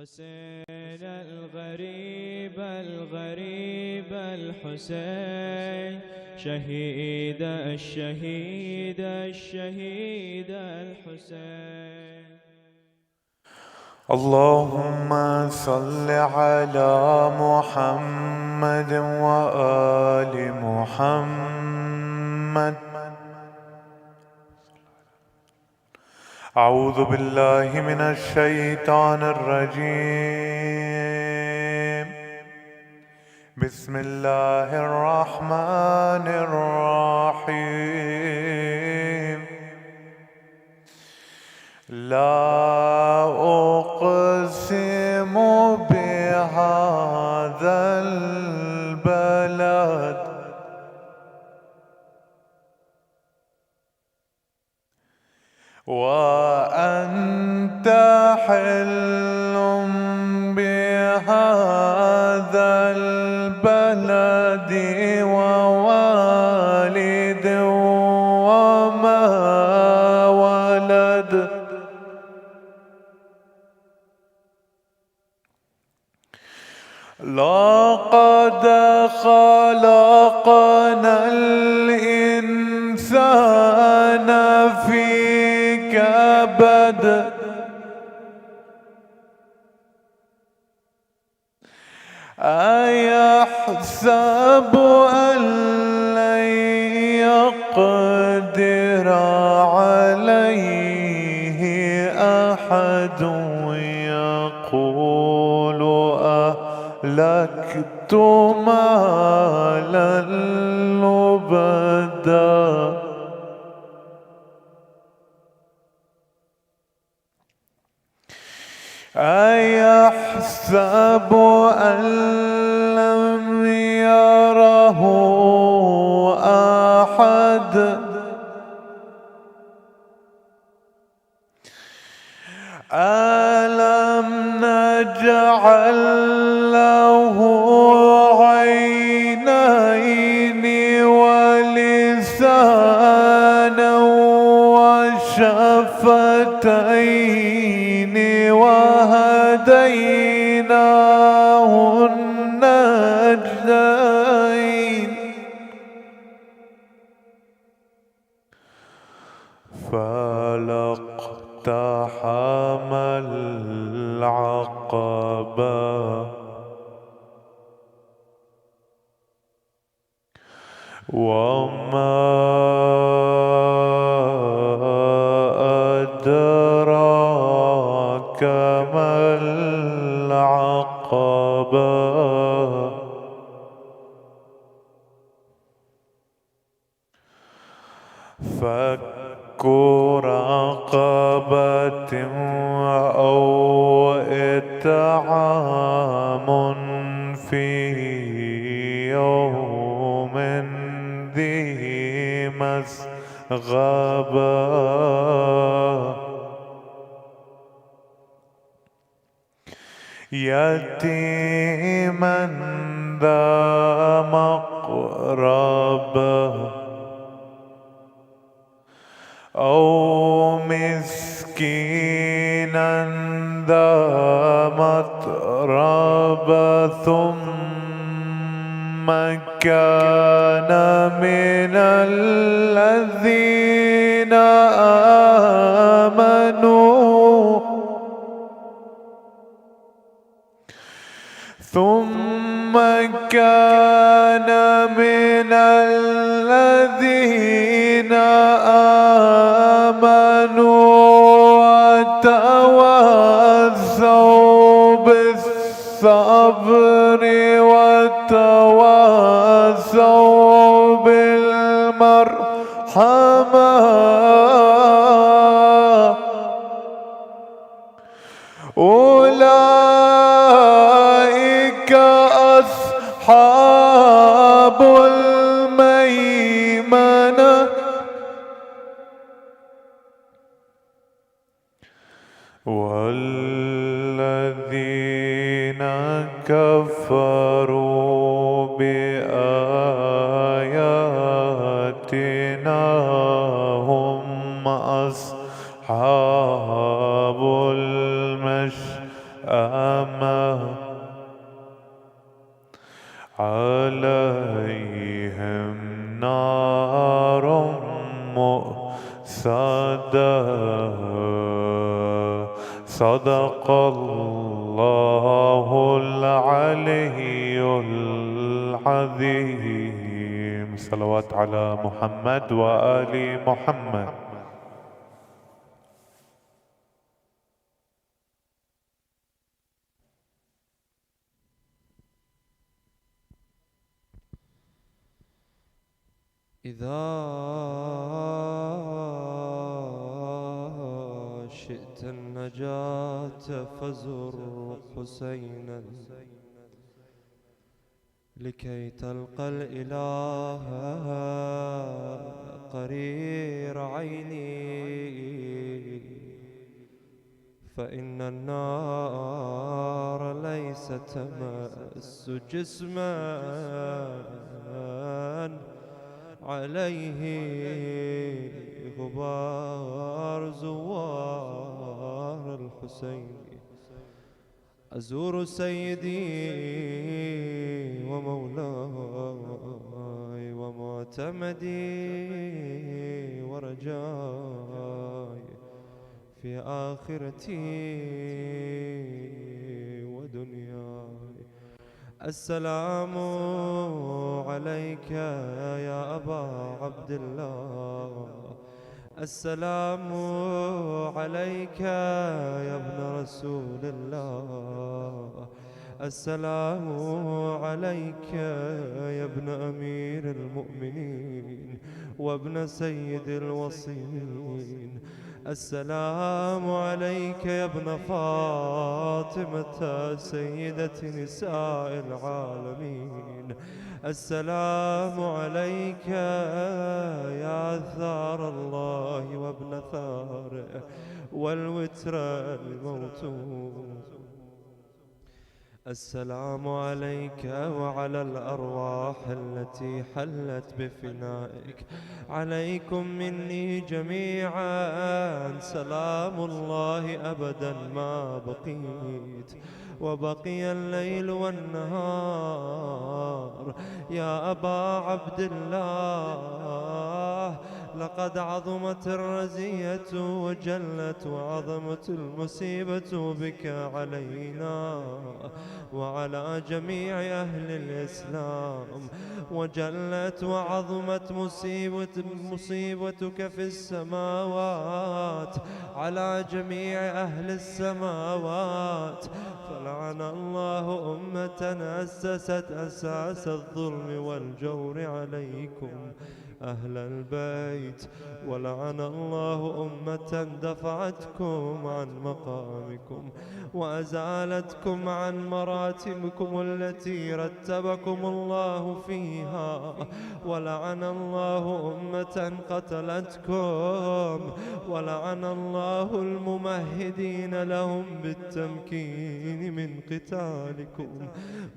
حسين الغريب الغريب الحسين شهيد الشهيد الشهيد الحسين. اللهم صل على محمد وآل محمد. أعوذ بالله من الشيطان الرجيم. بسم الله الرحمن الرحيم. لا أقسم بهذا البلد وأنت حل بهذا البلد ووالد وما ولد. لقد خلقنا الإنسان في كبد أيحسب أن لن يقدر عليه أحد يقول أهلكت مالا لبدا أيحسب أن لم يره أحد ألم نجعل له عينين ولسانا وشفتين وهديناه النجدين فلاقتحم العقبة وما أدراك ما العقبة. فك رقبة أو إطعام في يوم ذي مسغبة يتيما ذا مقربة أو مسكينا ذا متربة ثم كان من الذين آمنوا وتواصوا بالصبر وتواصوا بالمرحمة أولئك أصحاب الميمنة والذين كفروا بآياتنا هم أصحاب المشأمة نار مؤسدة. صدق الله العلي العظيم. صلوات على محمد وآل محمد. إذا شئت النجاة فزر حسينا لكي تلقى الإله قرير عيني، فإن النار ليس تمس جسما عليه غبار زوار الحسين. أزور سيدي ومولاي ومعتمدي ورجاي في آخرتي ودنياي. السلام عليك يا أبا عبد الله، السلام عليك يا ابن رسول الله، السلام عليك يا ابن أمير المؤمنين وابن سيد الوصيين، السلام عليك يا ابن فاطمة سيدة نساء العالمين، السلام عليك يا ثار الله وابن ثاره والوتر الموتون. السلام عليك وعلى الأرواح التي حلت بفنائك. عليكم مني جميعا سلام الله أبدا ما بقيت وبقي الليل والنهار. يا أبا عبد الله، لقد عظمت الرزية وجلت وعظمت المصيبة بك علينا وعلى جميع أهل الإسلام، وجلت وعظمت مصيبتك في السماوات على جميع أهل السماوات. فلعن الله أمة أسست أساس الظلم والجور عليكم أهل البيت، ولعن الله أمة دفعتكم عن مقامكم وأزالتكم عن مراتبكم التي رتبكم الله فيها، ولعن الله أمة قتلتكم، ولعن الله الممهدين لهم بالتمكين من قتالكم.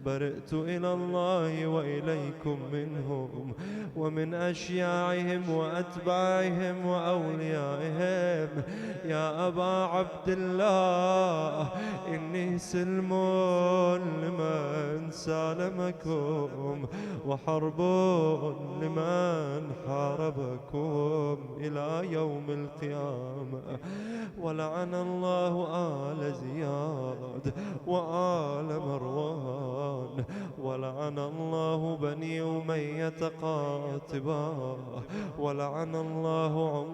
برئت إلى الله وإليكم منهم ومن أشياعهم وأتباعهم وأوليائهم. يا أبا عبد الله، إني سلم لمن سالمكم وحرب لمن حاربكم إلى يوم القيامة. ولعن الله آل زياد وآل مروان، ولعن الله بني أمية قاطبا، ولعن الله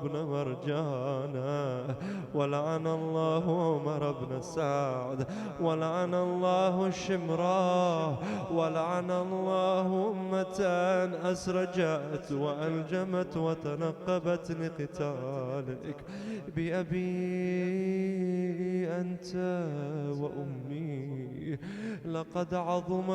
ابن مرجانا، ولعن الله عمر بن سعد، ولعن الله شمراه، ولعن الله أمة أسرجت وألجمت وتنقبت لقتالك. بأبي أنت وأمي، لقد عظم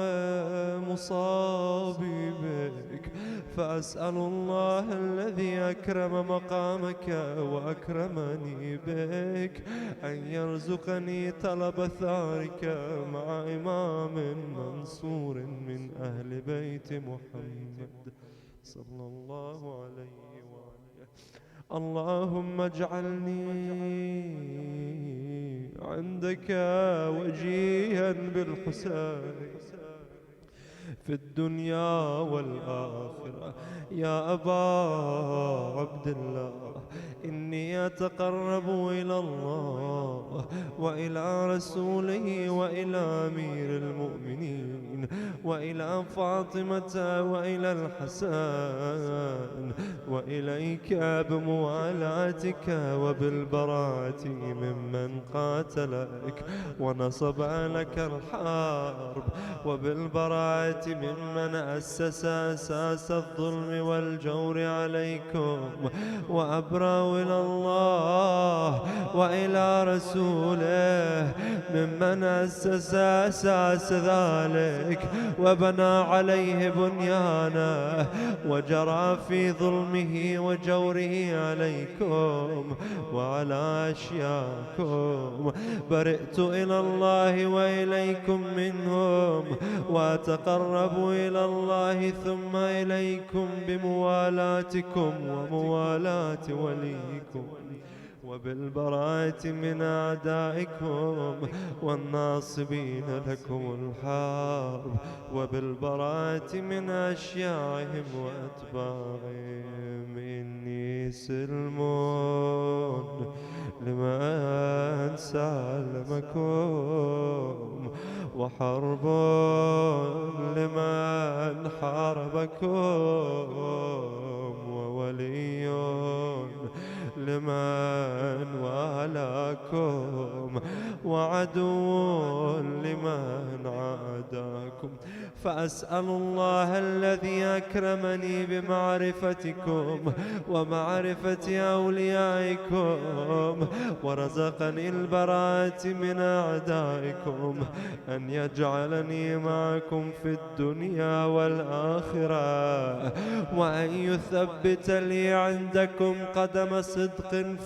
مصابي بك، فأسأل الله الذي أكرم مقامك وأكرمني بك أن يرزقني طلب ثارك مع إمام منصور من أهل بيت محمد صلى الله عليه وآله. اللهم اجعلني عندك وجيها بالحسين في الدنيا والآخرة. يا أبا عبد الله، إني أتقرب إلى الله وإلى رسوله وإلى أمير المؤمنين وإلى فاطمة وإلى الحسن وإليك بموالاتك وبالبراءة ممن قاتلك ونصب لك الحرب، وبالبراءة ممن أسس أساس الظلم والجور عليكم، وأبرأ إلى الله وإلى رسوله ممن أسس أساس ذلك وبنى عليه بنيانه وجرى في ظلمه وجوره عليكم وعلى أشياءكم. برئت إلى الله وإليكم منهم، وأتقرب إلى الله ثم إليكم بموالاتكم وموالاة وليكم، وبالبراءة من أعدائكم والناصبين لكم الحرب، وبالبراءة من أشياعهم وأتباعهم. إني سلم لمن سالمكم، وحرب لمن حاربكم، وولي لمن والاكم، وعدو لمن عاداكم. فأسأل الله الذي أكرمني بمعرفتكم ومعرفة أوليائكم ورزقني البراءة من أعدائكم أن يجعلني معكم في الدنيا والآخرة، وأن يثبت لي عندكم قدم صدق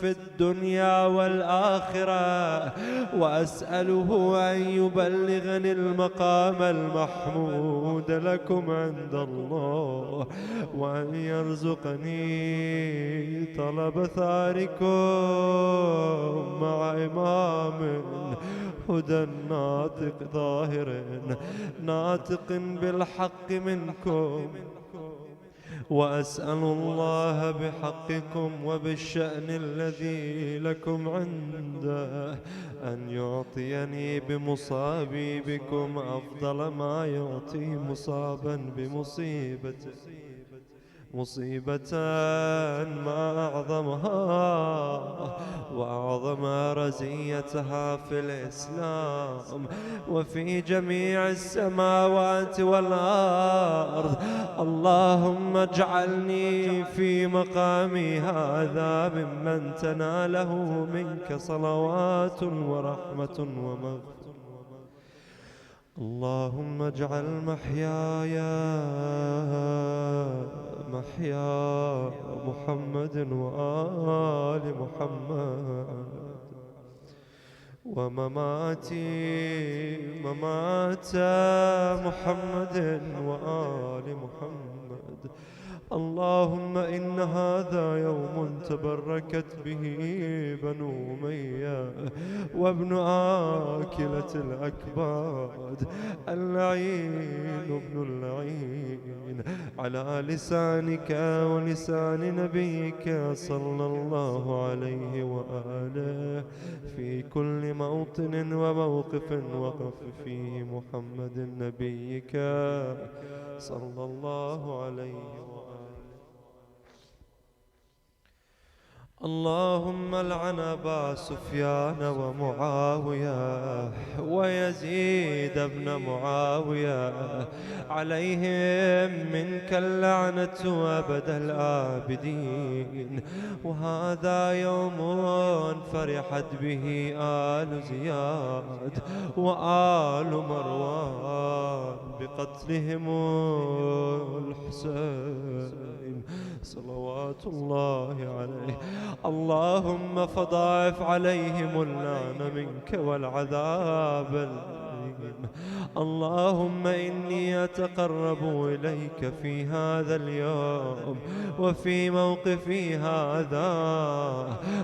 في الدنيا والآخرة، وأسأله أن يبلغني المقام المحمود لكم عند الله، وأن يرزقني طلب ثاركم مع إمام هدى ناطق ظاهر ناطق بالحق منكم. وأسأل الله بحقكم وبالشأن الذي لكم عنده أن يعطيني بمصابي بكم أفضل ما يعطي مصابا بمصيبته، مصيبة ما أعظمها وأعظم رزيتها في الإسلام وفي جميع السماوات والأرض. اللهم اجعلني في مقامي هذا ممن تناله منك صلوات ورحمة ومغفرة. اللهم اجعل محياي محيا محمد وآل محمد، ومماتي ممات محمد وآل محمد. اللهم إن هذا يوم تبركت به بنو أمية وابن آكلة الأكباد، اللعين ابن اللعين، على لسانك ولسان نبيك صلى الله عليه وآله في كل موطن وموقف وقف فيه محمد نبيك صلى الله عليه وآله. اللهم لعن أبا سفيان ومعاوية ويزيد بن معاوية، عليهم منك اللعنة أبد الآبدين. وهذا يوم فرحت به آل زياد وآل مروان بقتلهم الحسين صلوات الله عليه. اللهم فضاعف عليهم اللعن منك والعذاب الأليم. اللهم إني أتقرب إليك في هذا اليوم وفي موقفي هذا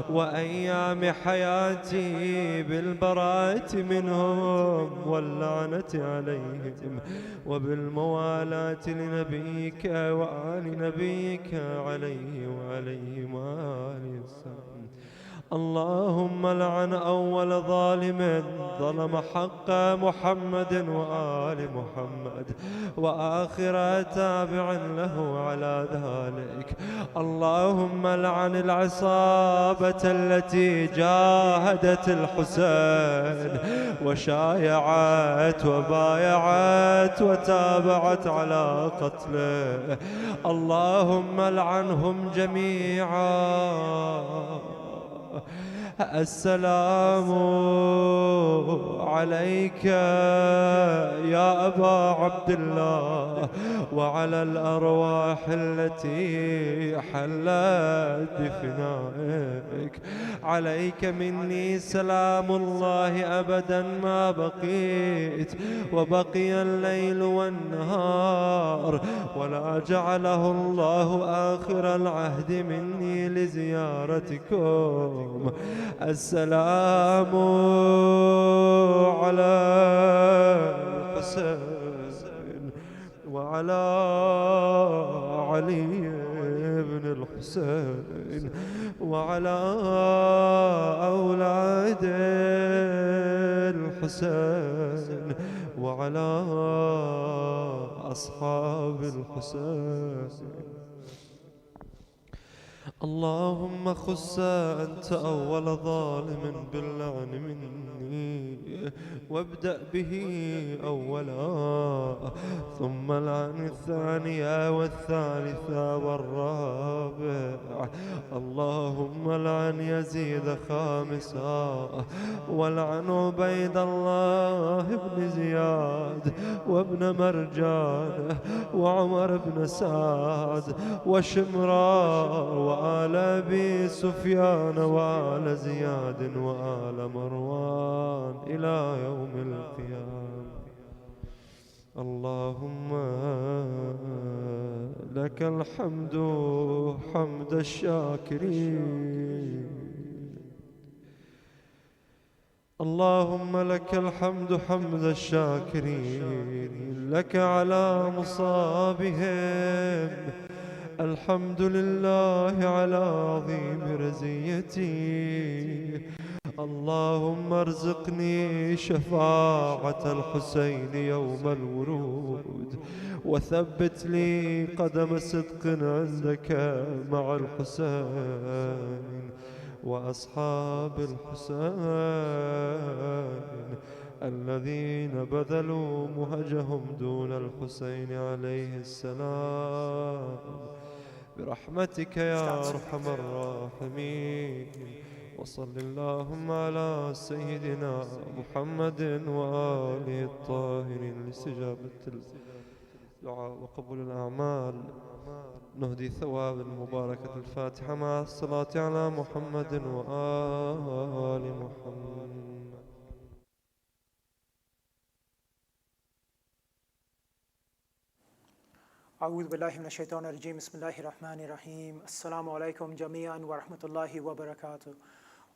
وأيام حياتي بالبراءة منهم واللعنة عليهم وبالموالاة لنبيك وآل نبيك عليه وعليهم وآله السلام. اللهم لعن أول ظالم ظلم حق محمد وآل محمد وآخر تابع له على ذلك. اللهم لعن العصابة التي جاهدت الحسين وشايعت وبايعت وتابعت على قتله. اللهم لعنهم جميعا. السلام عليك يا أبا عبد الله وعلى الأرواح التي حلت بفنائك. عليك مني سلام الله أبدا ما بقيت وبقي الليل والنهار ولا جعله الله آخر العهد مني لزيارتكم. السلام على الحسين وعلى علي بن الحسين وعلى أولاد الحسين وعلى أصحاب الحسين. اللهم خص أنت أول ظالم باللعن مني وابدأ به أولا ثم لعن الثانية والثالثة والرابع. اللهم لعن يزيد خامسا ولعن عبيد الله بن زياد وابن مرجان وعمر بن سعد وشمران وآل أبي سفيان وآل زياد وآل مروان إلى يوم القيامة. اللهم لك الحمد حمد الشاكرين. اللهم لك الحمد حمد الشاكرين لك على مصابهم. الحمد لله على عظيم رزيتي. اللهم ارزقني شفاعة الحسين يوم الورود وثبت لي قدم صدق عندك مع الحسين وأصحاب الحسين الذين بذلوا مهجهم دون الحسين عليه السلام برحمتك يا أرحم الراحمين. وصل اللهم على سيدنا محمد وآله الطاهرين لاستجابة الدعاء وقبول الأعمال. نهدي ثواب المباركة الفاتحة مع الصلاة على محمد وآل محمد. أعوذ بالله من الشيطان الرجيم. بسم الله الرحمن الرحيم. Assalamu alaikum jami'an wa rahmatullahi wa barakatuh.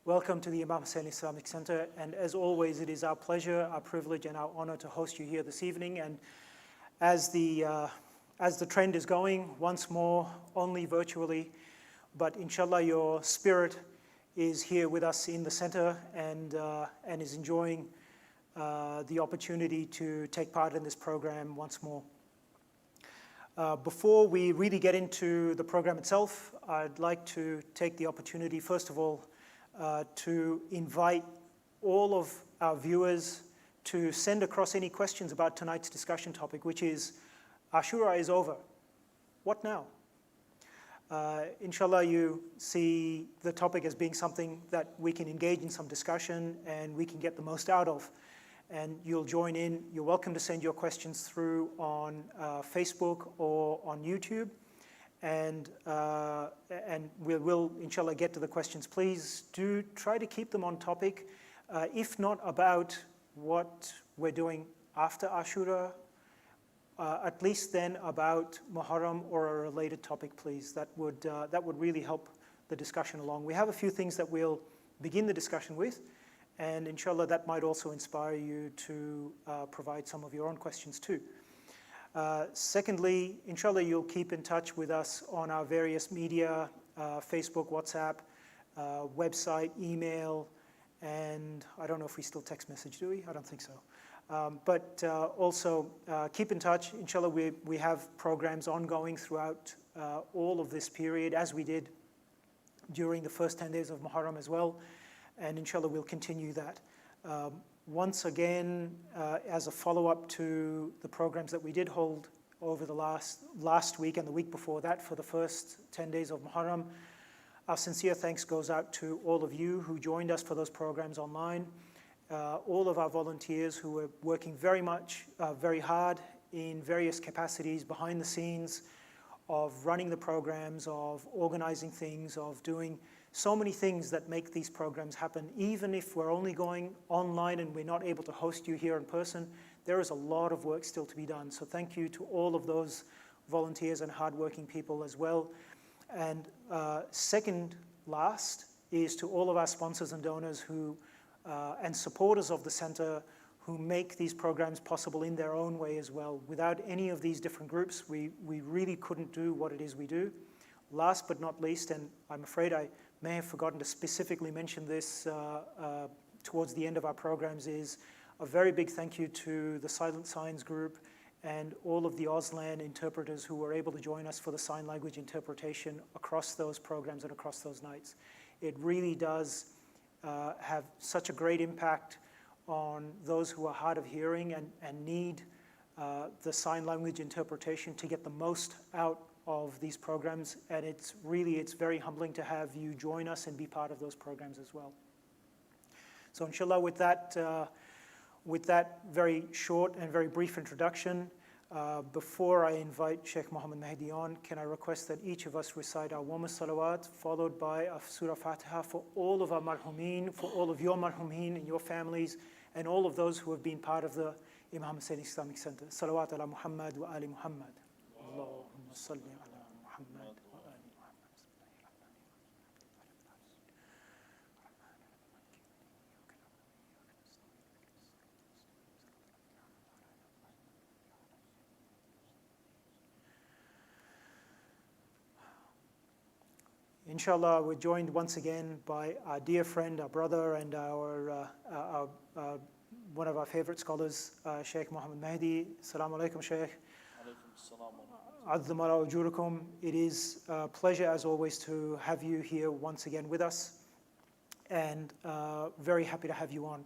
Welcome to the Imam Hussein Islamic Center, and as always it is our pleasure, our privilege and our honor to host you here this evening. And as the trend is going, once more only virtually, but inshallah your spirit is here with us in the center and is enjoying the opportunity to take part in this program once more. Before we really get into the program itself, I'd like to take the opportunity, first of all, to invite all of our viewers to send across any questions about tonight's discussion topic, which is Ashura is over. What now? Inshallah, you see the topic as being something that we can engage in some discussion and we can get the most out of. And you'll join in. You're welcome to send your questions through on Facebook or on YouTube. And we will, inshallah, get to the questions. Please do try to keep them on topic, if not about what we're doing after Ashura, at least then about Muharram or a related topic, please. That would really help the discussion along. We have a few things that we'll begin the discussion with, and inshallah that might also inspire you to provide some of your own questions too. Secondly, inshallah you'll keep in touch with us on our various media, Facebook, WhatsApp, website, email, and I don't know if we still text message, do we? I don't think so. But also keep in touch. Inshallah, we have programs ongoing throughout all of this period, as we did during the first 10 days of Muharram as well. And inshallah, we'll continue that. Once again, as a follow-up to the programs that we did hold over the last week and the week before that for the first 10 days of Muharram, our sincere thanks goes out to all of you who joined us for those programs online, all of our volunteers who were working very hard in various capacities behind the scenes of running the programs, of organizing things, of doing so many things that make these programs happen. Even if we're only going online and we're not able to host you here in person, there is a lot of work still to be done. So thank you to all of those volunteers and hardworking people as well. And second last is to all of our sponsors and donors who and supporters of the center who make these programs possible in their own way as well. Without any of these different groups, we really couldn't do what it is we do. Last but not least, and I'm afraid I may have forgotten to specifically mention this towards the end of our programs, is a very big thank you to the Silent Signs group and all of the Auslan interpreters who were able to join us for the sign language interpretation across those programs and across those nights. It really does have such a great impact on those who are hard of hearing and need the sign language interpretation to get the most out of these programs. And it's very humbling to have you join us and be part of those programs as well. So inshallah, with that very short and very brief introduction, before I invite Sheikh Mohammed Mehdi on, can I request that each of us recite our warmest salawat, followed by a Surah Fatiha for all of our marhumeen, for all of your marhumeen and your families, and all of those who have been part of the Imam Hussein Islamic Center. Salawat ala Muhammad wa ali Muhammad. Allahumma salli ala Muhammad wa ali Muhammad. Inshallah, we're joined once again by our dear friend, our brother, and our one of our favorite scholars, Sheikh Mohammed Mehdi. Assalamu alaikum, Sheikh. Azza mala ujurukum. It is a pleasure, as always, to have you here once again with us, and very happy to have you on.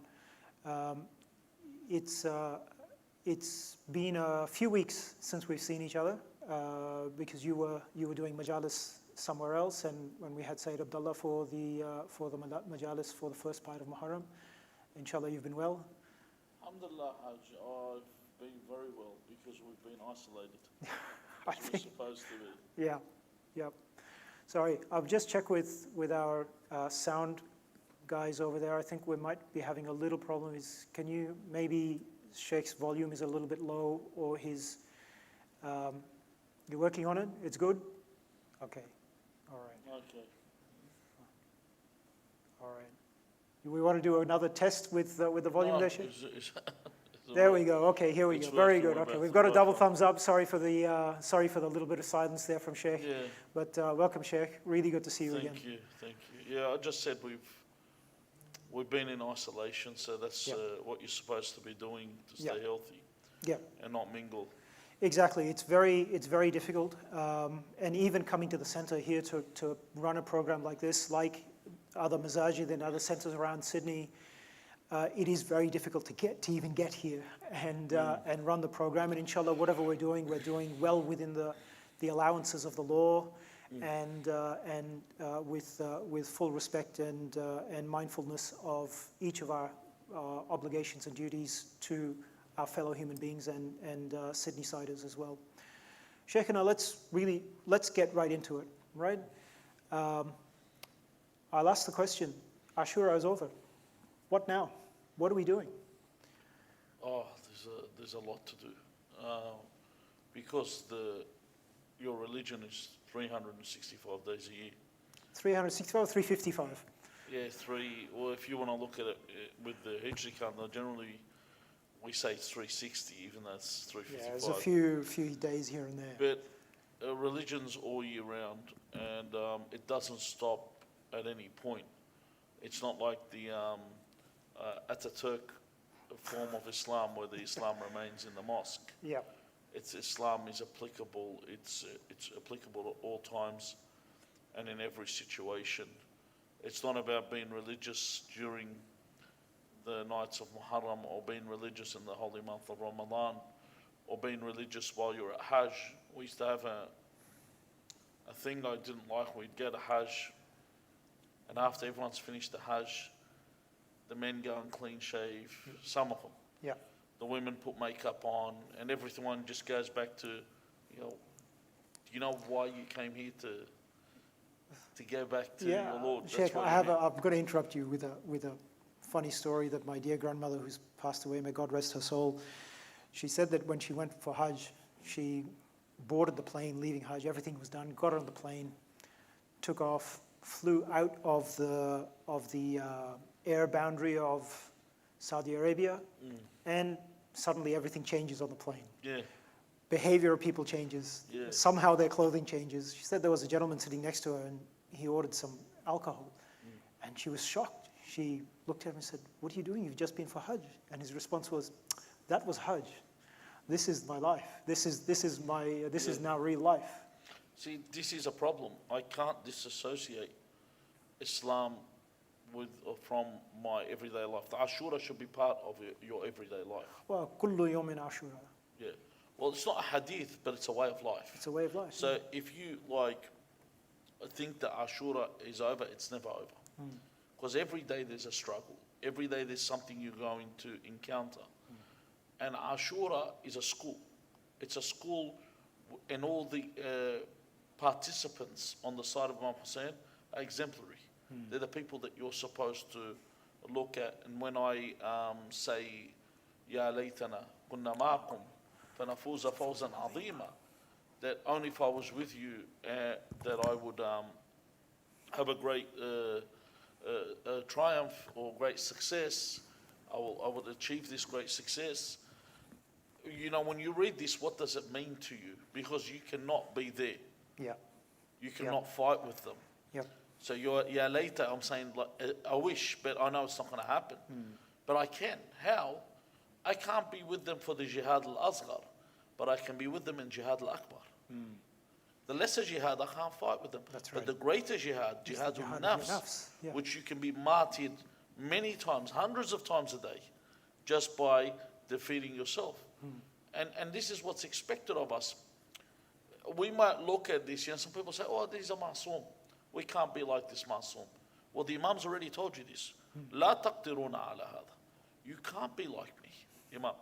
It's been a few weeks since we've seen each other because you were doing Majlis somewhere else, and when we had Sayyid Abdullah for the Majalis for the first part of Muharram. Inshallah, you've been well? Alhamdulillah, Hajj. I've been very well because we've been isolated. I as we're think, supposed to be. Yeah. Sorry, I've just checked with our sound guys over there. I think we might be having a little problem. Can you, maybe Sheikh's volume is a little bit low, or his, you're working on it? It's good? Okay. All right. Okay. All right. We want to do another test with the volume there, Sheikh? It's There we go. Okay, here we It's go. Very working, good. we're Okay, both- we've got a we're double both- thumbs up. Sorry for the little bit of silence there from Sheikh. Yeah. But welcome, Sheikh. Really good to see you again. Thank you. Yeah, I just said we've been in isolation, so that's Yeah. what you're supposed to be doing to stay Yeah. healthy Yeah. and not mingle. Exactly. It's very difficult. And even coming to the center here to run a program like this, like other masajid and other centers around Sydney, it is very difficult to even get here and run the program. And inshallah, whatever we're doing well within the allowances of the law, and with full respect and mindfulness of each of our obligations and duties to our fellow human beings and Sydney-siders as well. Sheikhana, let's get right into it, right? I'll ask the question. Ashura is over. What now? What are we doing? Oh, there's a lot to do, because your religion is 365 days a year. 365 or 355? Yeah, or if you want to look at it with the Hijri calendar, generally we say it's 360, even though it's 355. Yeah, there's a few days here and there. But religion's all year round, and it doesn't stop at any point. It's not like the Ataturk form of Islam, where the Islam remains in the mosque. Yeah. Islam is applicable. It's applicable at all times and in every situation. It's not about being religious during the nights of Muharram, or being religious in the holy month of Ramadan, or being religious while you're at Hajj. We used to have a thing I didn't like. We'd go to Hajj, and after everyone's finished the Hajj, the men go and clean shave, some of them. Yeah. The women put makeup on, and everyone just goes back to, do you know why you came here to go back to your Lord? Sheikh, I've got to interrupt you with a funny story that my dear grandmother, who's passed away, may God rest her soul, she said that when she went for Hajj, she boarded the plane, leaving Hajj, everything was done, got on the plane, took off, flew out of the air boundary of Saudi Arabia, and suddenly everything changes on the plane. Yeah. Behavior of people changes. Yeah. Somehow their clothing changes. She said there was a gentleman sitting next to her, and he ordered some alcohol, and she was shocked. She looked at him and said, "What are you doing? You've just been for Hajj." And his response was, "That was Hajj. This is my life. This is now real life." See, this is a problem. I can't disassociate Islam from my everyday life. The Ashura should be part of your everyday life. Well, kullu yawmin Ashura. Yeah. Well, it's not a hadith, but it's a way of life. It's a way of life. So if you think that Ashura is over, it's never over. Because every day there's a struggle. Every day there's something you're going to encounter. And Ashura is a school. It's a school, and all the participants on the side of Imam Hussein are exemplary. They're the people that you're supposed to look at. And when I say, Ya laytana kunna ma'akum fanafuza fawzan azima, that only if I was with you that I would have a great triumph or great success. I would achieve this great success. When you read this, what does it mean to you? Because you cannot be there. Yeah. You cannot fight with them. Yep. So later, I'm saying, I wish, but I know it's not going to happen. But I can. How? I can't be with them for the jihad al-asghar, but I can be with them in jihad al-akbar. The lesser jihad, I can't fight with them. That's right. But the greater jihad al-nafs, which you can be martyred many times, hundreds of times a day, just by defeating yourself. And this is what's expected of us. We might look at this, some people say, oh, these are ma'soom. We can't be like this ma'soom. Well, the Imam's already told you this. لا تقدرون على هذا. You can't be like me, Imam.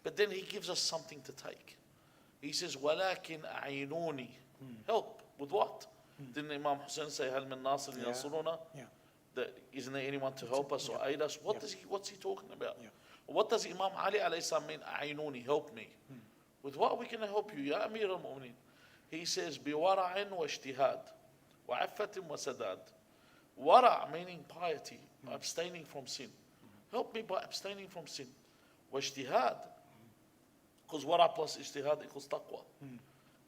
But then he gives us something to take. He says, ولكن أعينوني. Help. With what? Didn't Imam Hussein say, هل من ناصر ينصرنا? That isn't there anyone to help us or aid us? What's he talking about? What does Imam Ali alayhi salam mean, أعينوني, help me? With what are we going to help you, Ya Amir al-Mu'mineen? He says, بورع واجتهاد وعفة وسداد. Wara meaning piety, abstaining from sin. Help me by abstaining from sin. Wajtihad, because wara plus ijtihad equals taqwa.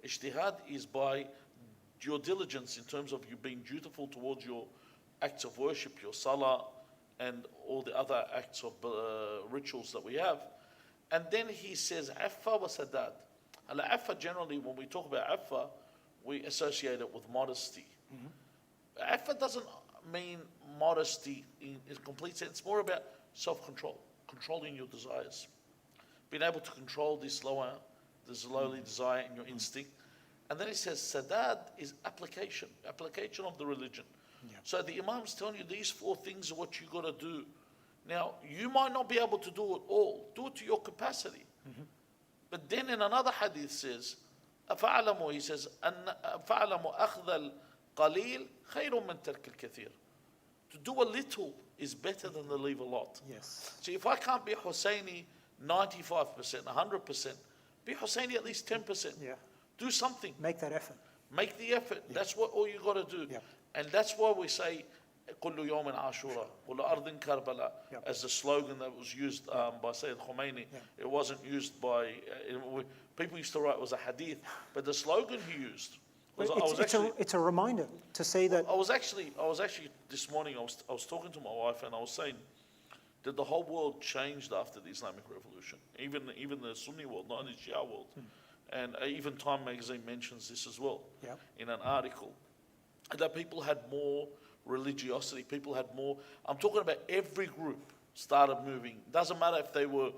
Ijtihad is by your diligence in terms of you being dutiful towards your acts of worship, your salah, and all the other acts of rituals that we have. And then he says, affa wa sadad. Al-affa, generally, when we talk about affa, we associate it with modesty. Affa doesn't mean modesty in its complete sense. It's more about self-control, controlling your desires, being able to control this lowly desire in your instinct. And then he says, sadad is application of the religion. So the Imam's telling you these 4 things are what you got to do. Now, you might not be able to do it all. Do it to your capacity. But then in another hadith says, he says, فَعْلَمُ أَخْذَ الْقَلِيلِ خَيْرٌ مِنْ تَرْكِ الْكَثِيرِ. To do a little is better than to leave a lot. Yes. So if I can't be Husseini 95%, 100%. Be Husseini at least 10%. Yeah. Do something. Make that effort. Make the effort. Yeah. That's what all you got to do. Yeah. And that's why we say, كل يوم عاشوراء كل أرض كربلاء, as the slogan that was used by Sayyid Khomeini. Yeah. It wasn't used by, people used to write it was a hadith, but the slogan he used was, It's a reminder to say that. I was actually this morning, I was talking to my wife and I was saying, did the whole world changed after the Islamic Revolution? Even the Sunni world, not only Shia world. And even Time magazine mentions this as well in an article, that people had more religiosity, people had more, I'm talking about every group started moving. Doesn't matter if they were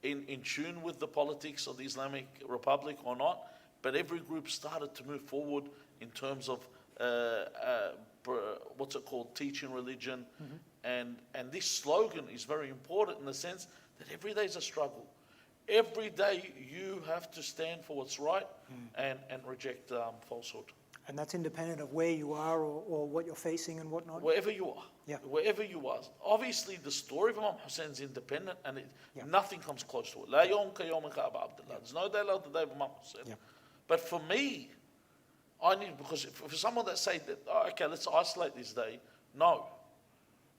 in tune with the politics of the Islamic Republic or not, but every group started to move forward in terms of what's it called, teaching religion. And this slogan is very important in the sense that every day is a struggle. Every day you have to stand for what's right and reject falsehood. And that's independent of where you are or what you're facing and whatnot. Wherever you are. Yeah. Wherever you are. Obviously, the story of Imam Hussein is independent and nothing comes close to it. لا يوم كيومك أبا عبد الله. There's no day like the day of Imam Hussein. Yeah. But for me, I need, because for someone that say that, oh, okay, let's isolate this day. No.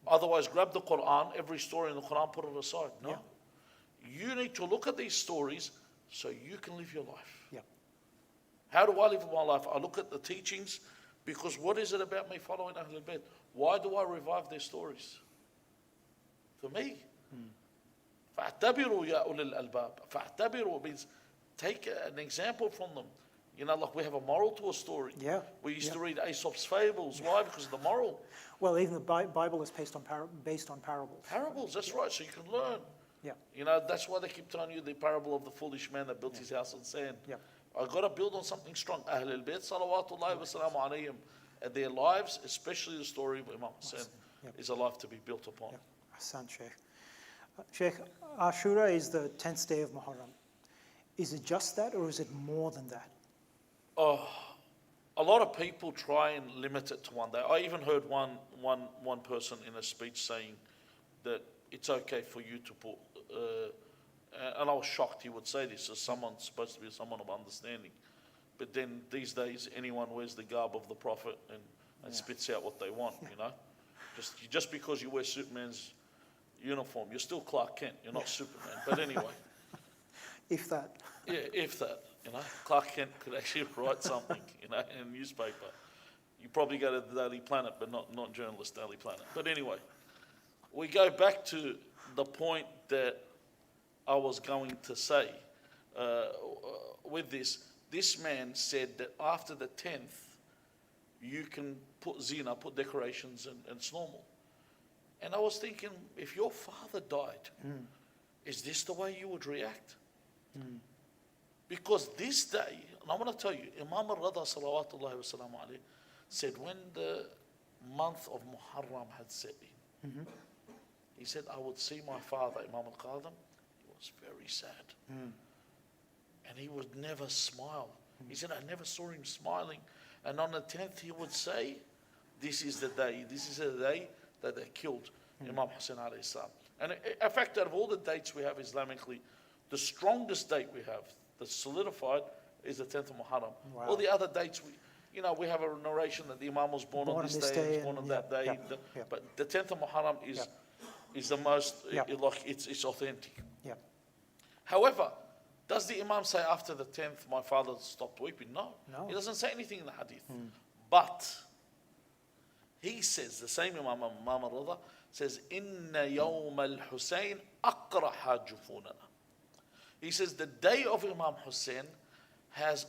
Otherwise, grab the Quran, every story in the Quran, put it aside. No. Yeah. You need to look at these stories so you can live your life. Yeah. How do I live my life? I look at the teachings, because what is it about me following Ahlul Bayt? Why do I revive their stories? For me. فَاعْتَبِرُوا يَا أُولِي الْأَلْبَابِ. فَاعْتَبِرُوا means take an example from them. You know, like we have a moral to a story. Yeah. We used to read Aesop's fables. Why? Because of the moral. Well, even the Bible is based on parables. Parables, that's right, so you can learn. Yeah. You know, that's why they keep telling you the parable of the foolish man that built his house on sand. Yeah. I've got to build on something strong. Ahlul Bayt, salawatullahi wa salamu alayhim, and their lives, especially the story of Imam Hussein, is a life to be built upon. Yeah. Ahsan, Sheikh. Sheikh, Ashura is the 10th day of Muharram. Is it just that, or is it more than that? Oh, a lot of people try and limit it to one day. I even heard one person in a speech saying that it's okay for you to put, and I was shocked he would say this as someone supposed to be someone of understanding. But then these days, anyone wears the garb of the Prophet and spits out what they want, you know. Just because you wear Superman's uniform, you're still Clark Kent, you're not Superman. But anyway. If that. Yeah, if that, you know. Clark Kent could actually write something, you know, in a newspaper. You probably go to the Daily Planet, but not journalist Daily Planet. But anyway, we go back to the point that I was going to say with this. This man said that after the 10th, you can put zina, put decorations, and it's normal. And I was thinking, if your father died, is this the way you would react? Because this day, and I want to tell you, Imam al-Rada salawatullahi wa salamu alayhi said when the month of Muharram had set in, he said, I would see my father, Imam al-Qadim, he was very sad. And he would never smile. He said, I never saw him smiling. And on the 10th, he would say, this is the day that they killed Imam Hussein alayhi salam. And in fact, out of all the dates we have Islamically, the strongest date we have that's solidified is the 10th of Muharram. Wow. All the other dates, we have a narration that the Imam was born on this day, was born on that day. But the 10th of Muharram is the most, it's authentic. Yeah. However, does the Imam say after the 10th, my father stopped weeping? No. No. He doesn't say anything in the hadith. But he says, the same Imam al-Rada says, Inna yawm al-Husayn aqraha jufunana. He says, the day of Imam Hussein has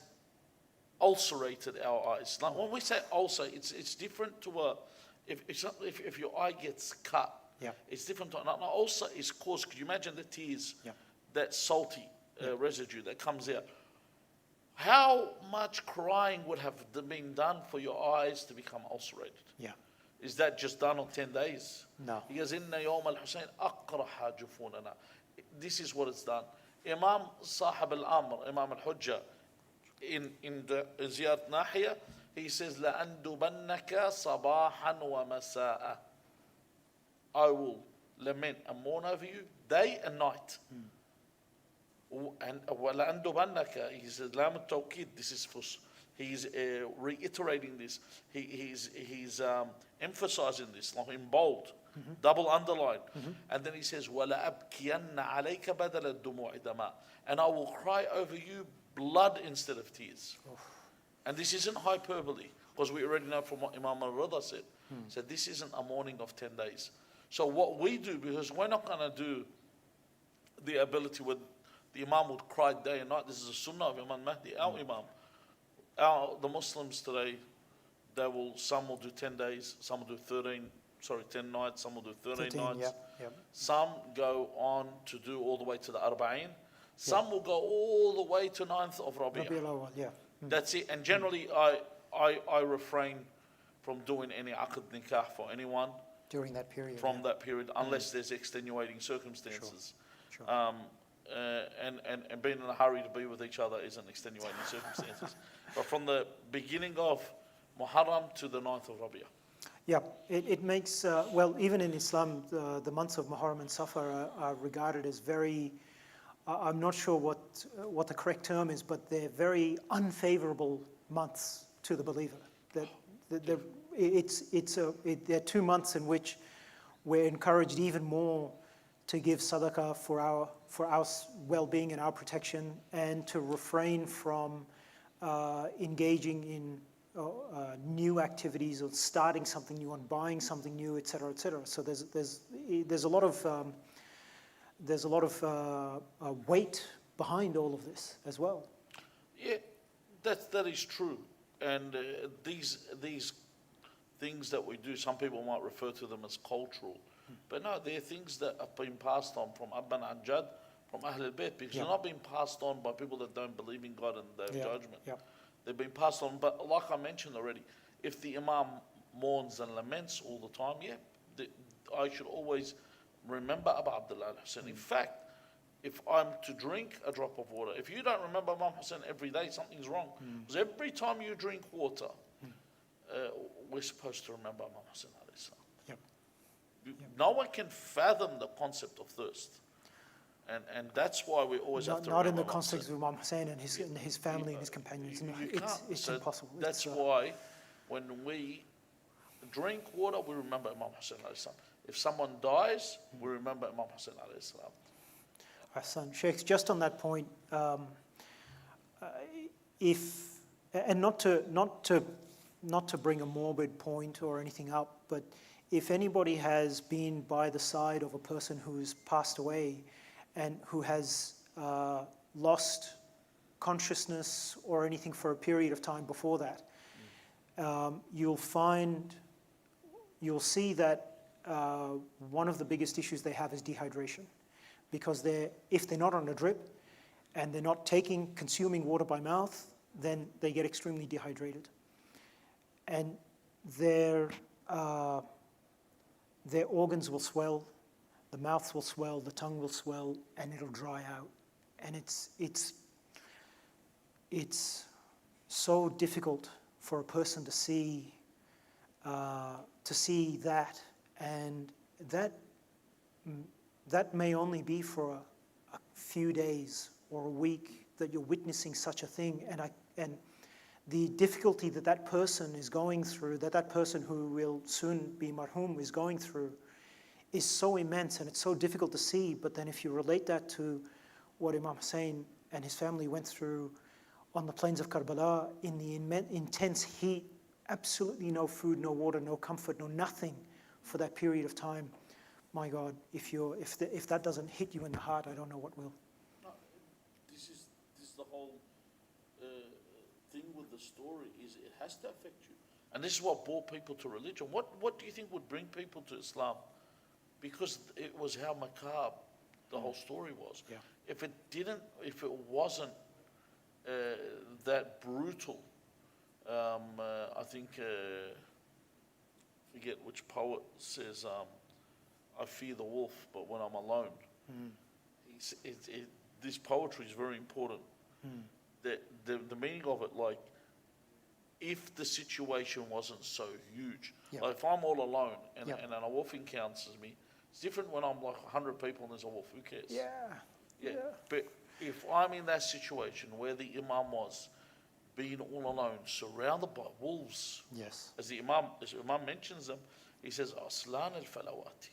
ulcerated our eyes. Now, when we say ulcer, it's different to if your eye gets cut. Yeah. It's different to an ulcer is caused. Could you imagine the tears, that salty residue that comes out? How much crying would have been done for your eyes to become ulcerated? Yeah. Is that just done on 10 days? No. He goes, Inna yawm al-Husayn aqraha jufunana. This is what it's done. Imam Sahib al-Amr, Imam al-Hujjah, in Ziyarat Nahiya, he says, لَأَنْدُبَنَّكَ صَبَاحًا وَمَسَاءً. I will lament and mourn over you day and night. And وَلَأَنْدُبَنَّكَ, he says, Lam al-Tawqid, this is for, he's reiterating this. He's emphasizing this, like in bold, double underline. And then he says, وَلَأَبْكِيَنَّ عَلَيْكَ بَدَلَ الدُّمُوعِ دَمَاء, and I will cry over you blood instead of tears. And this isn't hyperbole, because we already know from what Imam al-Rida said. Said this isn't a mourning of 10 days. So what we do, because we're not going to do the ability with the Imam would cry day and night. This is a sunnah of Imam Mahdi, our Imam. The Muslims today, some will do 10 days, some will do 10 nights, some will do 13 nights. Some go on to do all the way to the Arba'in. Some will go all the way to 9th of Rabi'ah. That's it. And generally, I refrain from doing any aqd nikah for anyone during that period. From that period, unless there's extenuating circumstances. Sure. And being in a hurry to be with each other isn't extenuating circumstances. But from the beginning of Muharram to the 9th of Rabi'ah. Yeah, it makes, well, even in Islam, the months of Muharram and Safar are regarded as very, I'm not sure what the correct term is, but they're very unfavorable months to the believer. They're 2 months in which we're encouraged even more to give sadaqah for our well-being and our protection, and to refrain from engaging in new activities or starting something new and buying something new, etc., etc. So there's a lot of weight behind all of this as well. Yeah, that is true. And these things that we do, some people might refer to them as cultural. But no, they're things that have been passed on from Abban Anjad, from Ahl al-Bayt, because they're not being passed on by people that don't believe in God and their judgment. They've been passed on. But like I mentioned already, if the Imam mourns and laments all the time, I should always remember Abu Abdullah al-Hussein. In fact, if I'm to drink a drop of water, if you don't remember Imam Hussein every day, something's wrong. Because every time you drink water, we're supposed to remember Imam Hussein alayhi salam. No one can fathom the concept of thirst. And that's why we always have to remember. Not in the context of Imam Hussein and his family and his companions. It's impossible. That's why when we drink water, we remember Imam Hussein alayhi salam. If someone dies, we remember Imam Hussein alayhi salam. Ahsan. Sheikh, just on that point, not to bring a morbid point or anything up, but if anybody has been by the side of a person who's passed away and who has lost consciousness or anything for a period of time before that, you'll see that one of the biggest issues they have is dehydration, because if they're not on a drip and they're not consuming water by mouth, then they get extremely dehydrated, and their organs will swell, the mouth will swell, the tongue will swell, and it'll dry out. And it's so difficult for a person to see that, and that may only be for a few days or a week that you're witnessing such a thing, and the difficulty that person is going through, that person who will soon be marhum is going through, is so immense, and it's so difficult to see. But then if you relate that to what Imam Hussein and his family went through on the plains of Karbala in the intense heat, absolutely no food, no water, no comfort, no nothing for that period of time, my God, if that doesn't hit you in the heart, I don't know what will. No, this is the whole thing with the story, is it has to affect you. And this is what brought people to religion. What do you think would bring people to Islam? Because it was how macabre the whole story was. Yeah. If it wasn't that brutal, I think, forget which poet says, I fear the wolf, but when I'm alone. This poetry is very important. The meaning of it, like, if the situation wasn't so huge, like if I'm all alone and a wolf encounters me, it's different when I'm like 100 people and there's a wolf. Who cares? Yeah. But if I'm in that situation where the Imam was, being all alone, surrounded by wolves, Yes. as the Imam mentions them, he says, Aslan al-Falawati.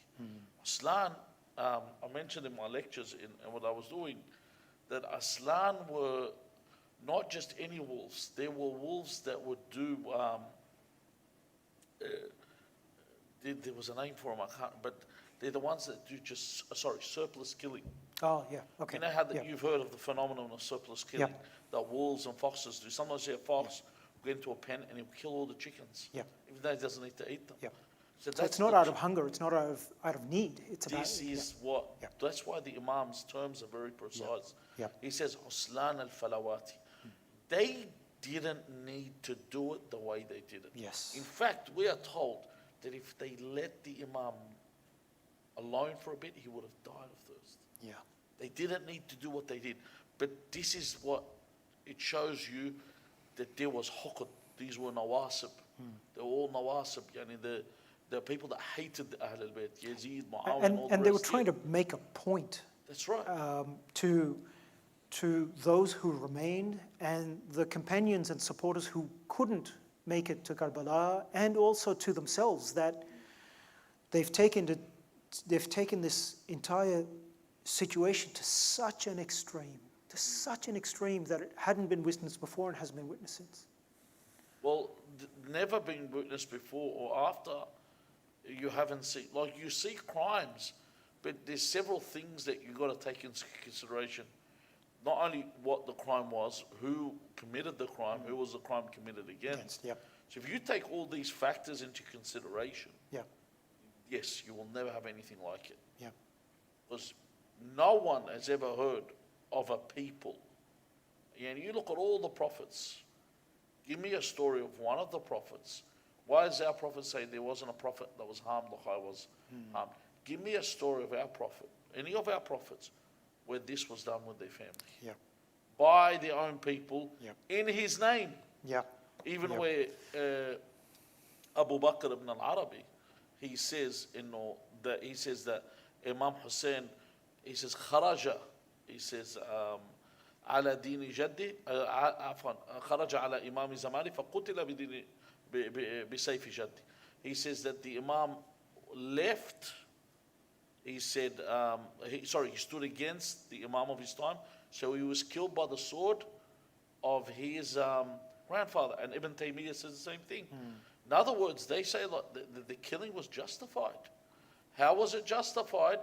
Aslan, I mentioned in my lectures and what I was doing, that Aslan were not just any wolves. There were wolves that would do, there was a name for them, I can't, but they're the ones that do just, surplus killing. Oh, yeah, okay. You know how Yeah. you've heard of the phenomenon of surplus killing that wolves and foxes do. Sometimes a fox will get into a pen and he'll kill all the chickens, even though he doesn't need to eat them. Yeah. So So it's not out of hunger, it's not out of need. It's about, this is that's why the Imam's terms are very precise. Yeah. He says, Huslan al-Falawati. They didn't need to do it the way they did it. Yes. In fact, we are told that if they let the Imam alone for a bit, he would have died of thirst. Yeah. They didn't need to do what they did. But this is what it shows you, that there was huqud. These were nawasib. They were all nawasib. The people that hated the Ahl al-Bayt, Yazid, Muawiyah, and all the And they were rest. trying to make a point That's right. to those who remained and the companions and supporters who couldn't make it to Karbala, and also to themselves, that they've taken this entire situation to such an extreme that it hadn't been witnessed before and hasn't been witnessed since. Well, never been witnessed before or after. You haven't seen, like you see crimes, but there's several things that you've got to take into consideration. Not only what the crime was, who committed the crime, who was the crime committed against. Yep. So if you take all these factors into consideration, Yeah. yes, you will never have anything like it. Yeah. Because no one has ever heard of a people. And you look at all the prophets. Give me a story of one of the prophets. Why does our prophet say there wasn't a prophet that was harmed like I was harmed? Give me a story of our prophet, any of our prophets, where this was done with their family. Yeah. By their own people, Yeah. in his name. Yeah. Even Yeah. where Abu Bakr ibn al-Arabi, he says that Imam Hussein, he says kharaja, he says على دين جدي عفوا خرج على إمام زماني فقتل بدين بسيف جدي. He says that the Imam left. He said he stood against the Imam of his time, so he was killed by the sword of his grandfather. And Ibn Taymiyyah says the same thing. In other words, they say like the killing was justified. How was it justified?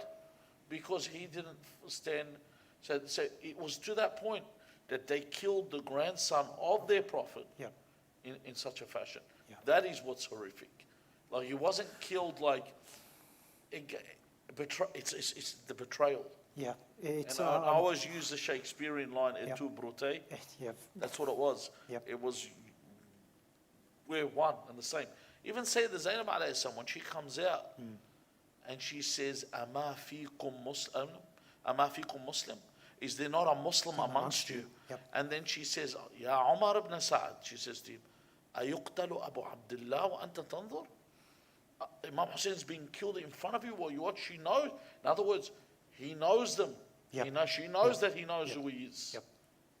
Because he didn't stand. So it was to that point that they killed the grandson of their prophet in such a fashion. Yeah. That is what's horrific. Like he wasn't killed like it's the betrayal. Yeah. It's And I always use the Shakespearean line, "Et tu brute." yeah. That's what it was. Yep. It was, we're one and the same. Even Sayyidina Zainab alayhi salam, when she comes out and she says, "Ama fikum Muslim? Ama fikum Muslim? Is there not a Muslim amongst you?" Yep. And then she says, "Ya Umar ibn Sa'ad," she says to him, "Ayuqtalu Abu Abdullah wa anta tanzur?" Imam Hussein's being killed in front of you while you watch. She knows. In other words, he knows them. Yep. She knows that he knows who he is. Yep.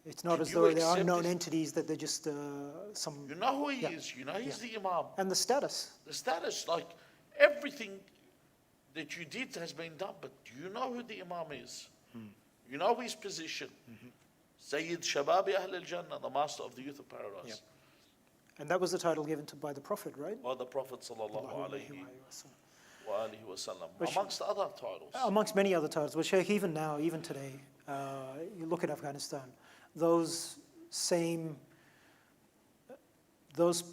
It's not Should as you though they're accept unknown this? entities, that they're just some. You know who he is. You know he's the Imam. And the status. The status, like everything that you did has been done, but do you know who the Imam is? You know his position. Sayyid Shababi Ahl al-Jannah, the master of the youth of paradise. Yep. And that was the title given by the Prophet, right? By the Prophet sallallahu alayhi wa alihi wa sallam. But Amongst other titles. Amongst many other titles. But Sheikh, even now, even today, you look at Afghanistan, those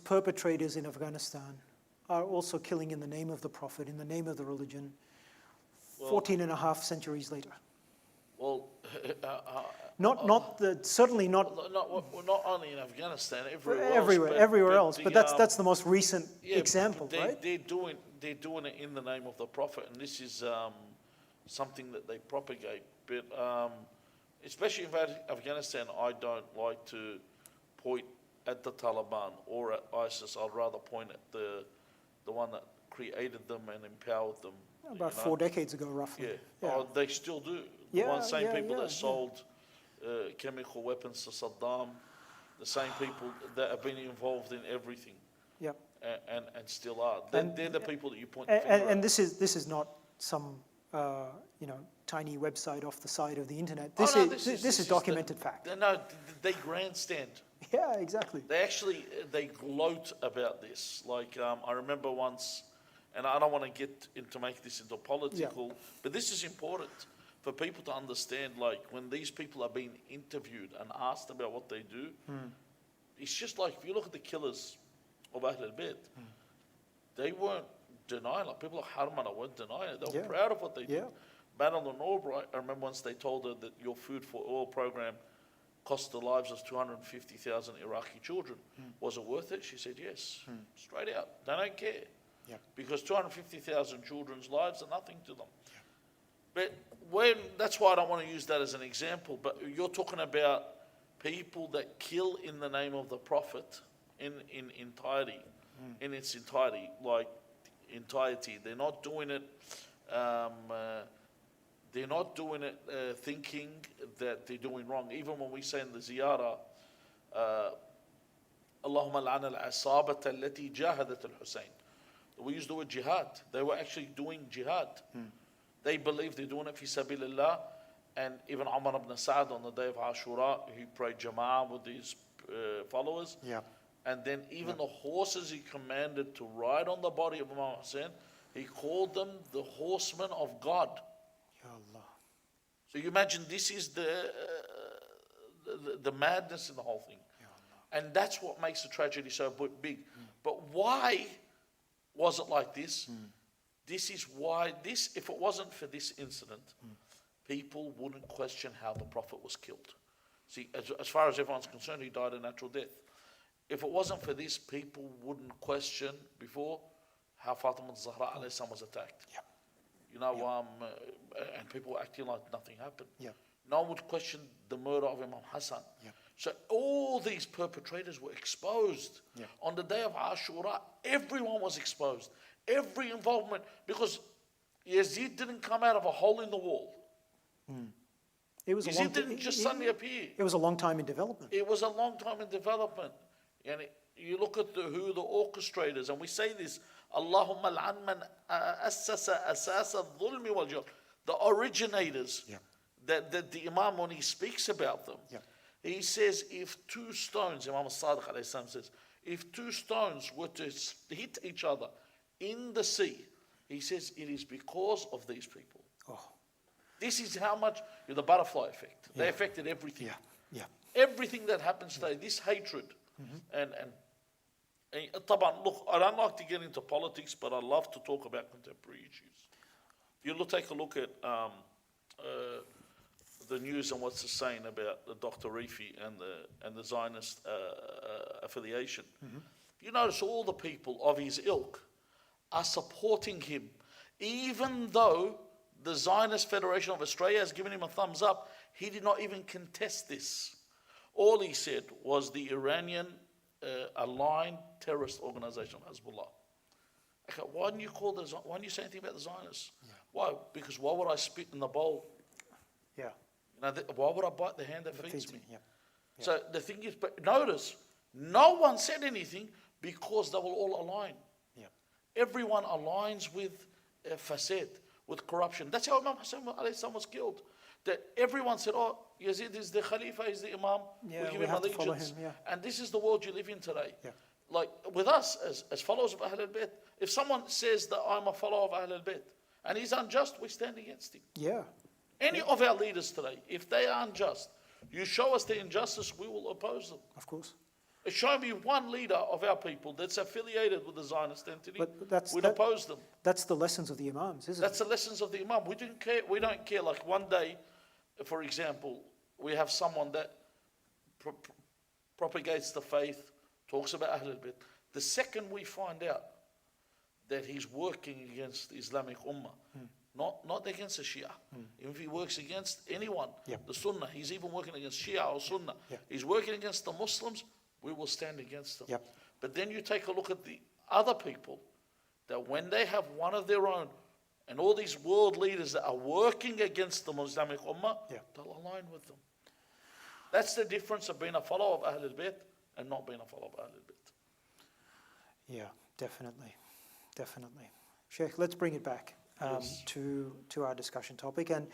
perpetrators in Afghanistan are also killing in the name of the Prophet, in the name of the religion, 14 and a half centuries later. Well, Certainly not not only in Afghanistan, everywhere else. But that's the most recent example, right? They're doing it in the name of the Prophet, and this is something that they propagate. But especially in Afghanistan, I don't like to point at the Taliban or at ISIS. I'd rather point at the one that created them and empowered them. About 4 decades ago, roughly. Yeah. Oh, they still do. Yeah, The same people yeah, that sold chemical weapons to Saddam, the same people that have been involved in everything. Yep. And still are. They're the people that you point and this is not some tiny website off the side of the internet. This is documented fact. No, they grandstand. Yeah, exactly. They gloat about this. Like I remember once, and I don't want to get into make this into political, but this is important for people to understand. Like when these people are being interviewed and asked about what they do, it's just like if you look at the killers of Ahl al-Bayt, they weren't denying. Like people like Harmana weren't denying it. They were proud of what they did. Madeline Albright, I remember once they told her that your Food for Oil program cost the lives of 250,000 Iraqi children. Was it worth it? She said yes. Straight out. They don't care. Because 250,000 children's lives are nothing to them. But that's why I don't want to use that as an example, but you're talking about people that kill in the name of the Prophet in entirety, in its entirety, like entirety. They're not doing it. They're not doing it thinking that they're doing wrong. Even when we say in the ziyarah, Allahumma al'ana al-asabata allati jahadat al-Husayn. We use the word jihad. They were actually doing jihad. They believe they're doing it fi sabilillah. And even Umar ibn Sa'd on the day of Ashura, he prayed Jama'ah with his followers. And then even the horses he commanded to ride on the body of Imam Hussein, he called them the horsemen of God. Ya Allah. So you imagine this is the madness in the whole thing. And that's what makes the tragedy so big. But why was it like this? This is why if it wasn't for this incident, people wouldn't question how the Prophet was killed. See, as far as everyone's concerned, he died a natural death. If it wasn't for this, people wouldn't question before how Fatima al-Zahra alayhi salam was attacked. And people were acting like nothing happened. No one would question the murder of Imam Hassan. So all these perpetrators were exposed. On the day of Ashura, everyone was exposed. Every involvement, because Yazid didn't come out of a hole in the wall. Yazid didn't just suddenly appear. It was a long time in development. It was a long time in development. And you look at who the orchestrators, and we say this, Allahumma al'an man assasa asasa dhulmi wal jawr. The originators, that the Imam, when he speaks about them, he says, if two stones, Imam al-Sadiq alayhi salam says, if two stones were to hit each other in the sea, he says, it is because of these people. This is how much, the butterfly effect. They affected everything. Everything that happens today, this hatred. And look, I don't like to get into politics, but I love to talk about contemporary issues. You'll take a look at the news and what's it saying about the Dr. Rifi and the Zionist affiliation. You notice all the people of his ilk are supporting him, even though the Zionist Federation of Australia has given him a thumbs up. He did not even contest this. All he said was the Iranian aligned terrorist organization, Hezbollah. Okay, why didn't you say anything about the Zionists? Why? Because why would I spit in the bowl? Why would I bite the hand that feeds me? So the thing is, but notice, no one said anything because they were all aligned. Everyone aligns with fasad, with corruption. That's how Imam Hassan was killed. That everyone said, Yazid is the Khalifa, is the Imam, we give him allegiance. And this is the world you live in today. Like with us as followers of Ahl al-Bayt, if someone says that I'm a follower of Ahl al-Bayt and he's unjust, we stand against him. Any of our leaders today, if they are unjust, you show us the injustice, we will oppose them. Of course. Show me one leader of our people that's affiliated with the Zionist entity, we'd oppose them. That's the lessons of the Imams, isn't it? That's the lessons of the Imam. We don't care. Like one day, for example, we have someone that propagates the faith, talks about Ahl al-Bayt. The second we find out that he's working against the Islamic Ummah, not against the Shia. If he works against anyone, the Sunnah, he's even working against Shia or Sunnah. He's working against the Muslims, we will stand against them. But then you take a look at the other people, that when they have one of their own, and all these world leaders that are working against the Islamic Ummah, they'll align with them. That's the difference of being a follower of Ahlul Bayt and not being a follower of Ahlul Bayt. Yeah, definitely. Definitely. Sheikh, let's bring it back Yes. to our discussion topic. And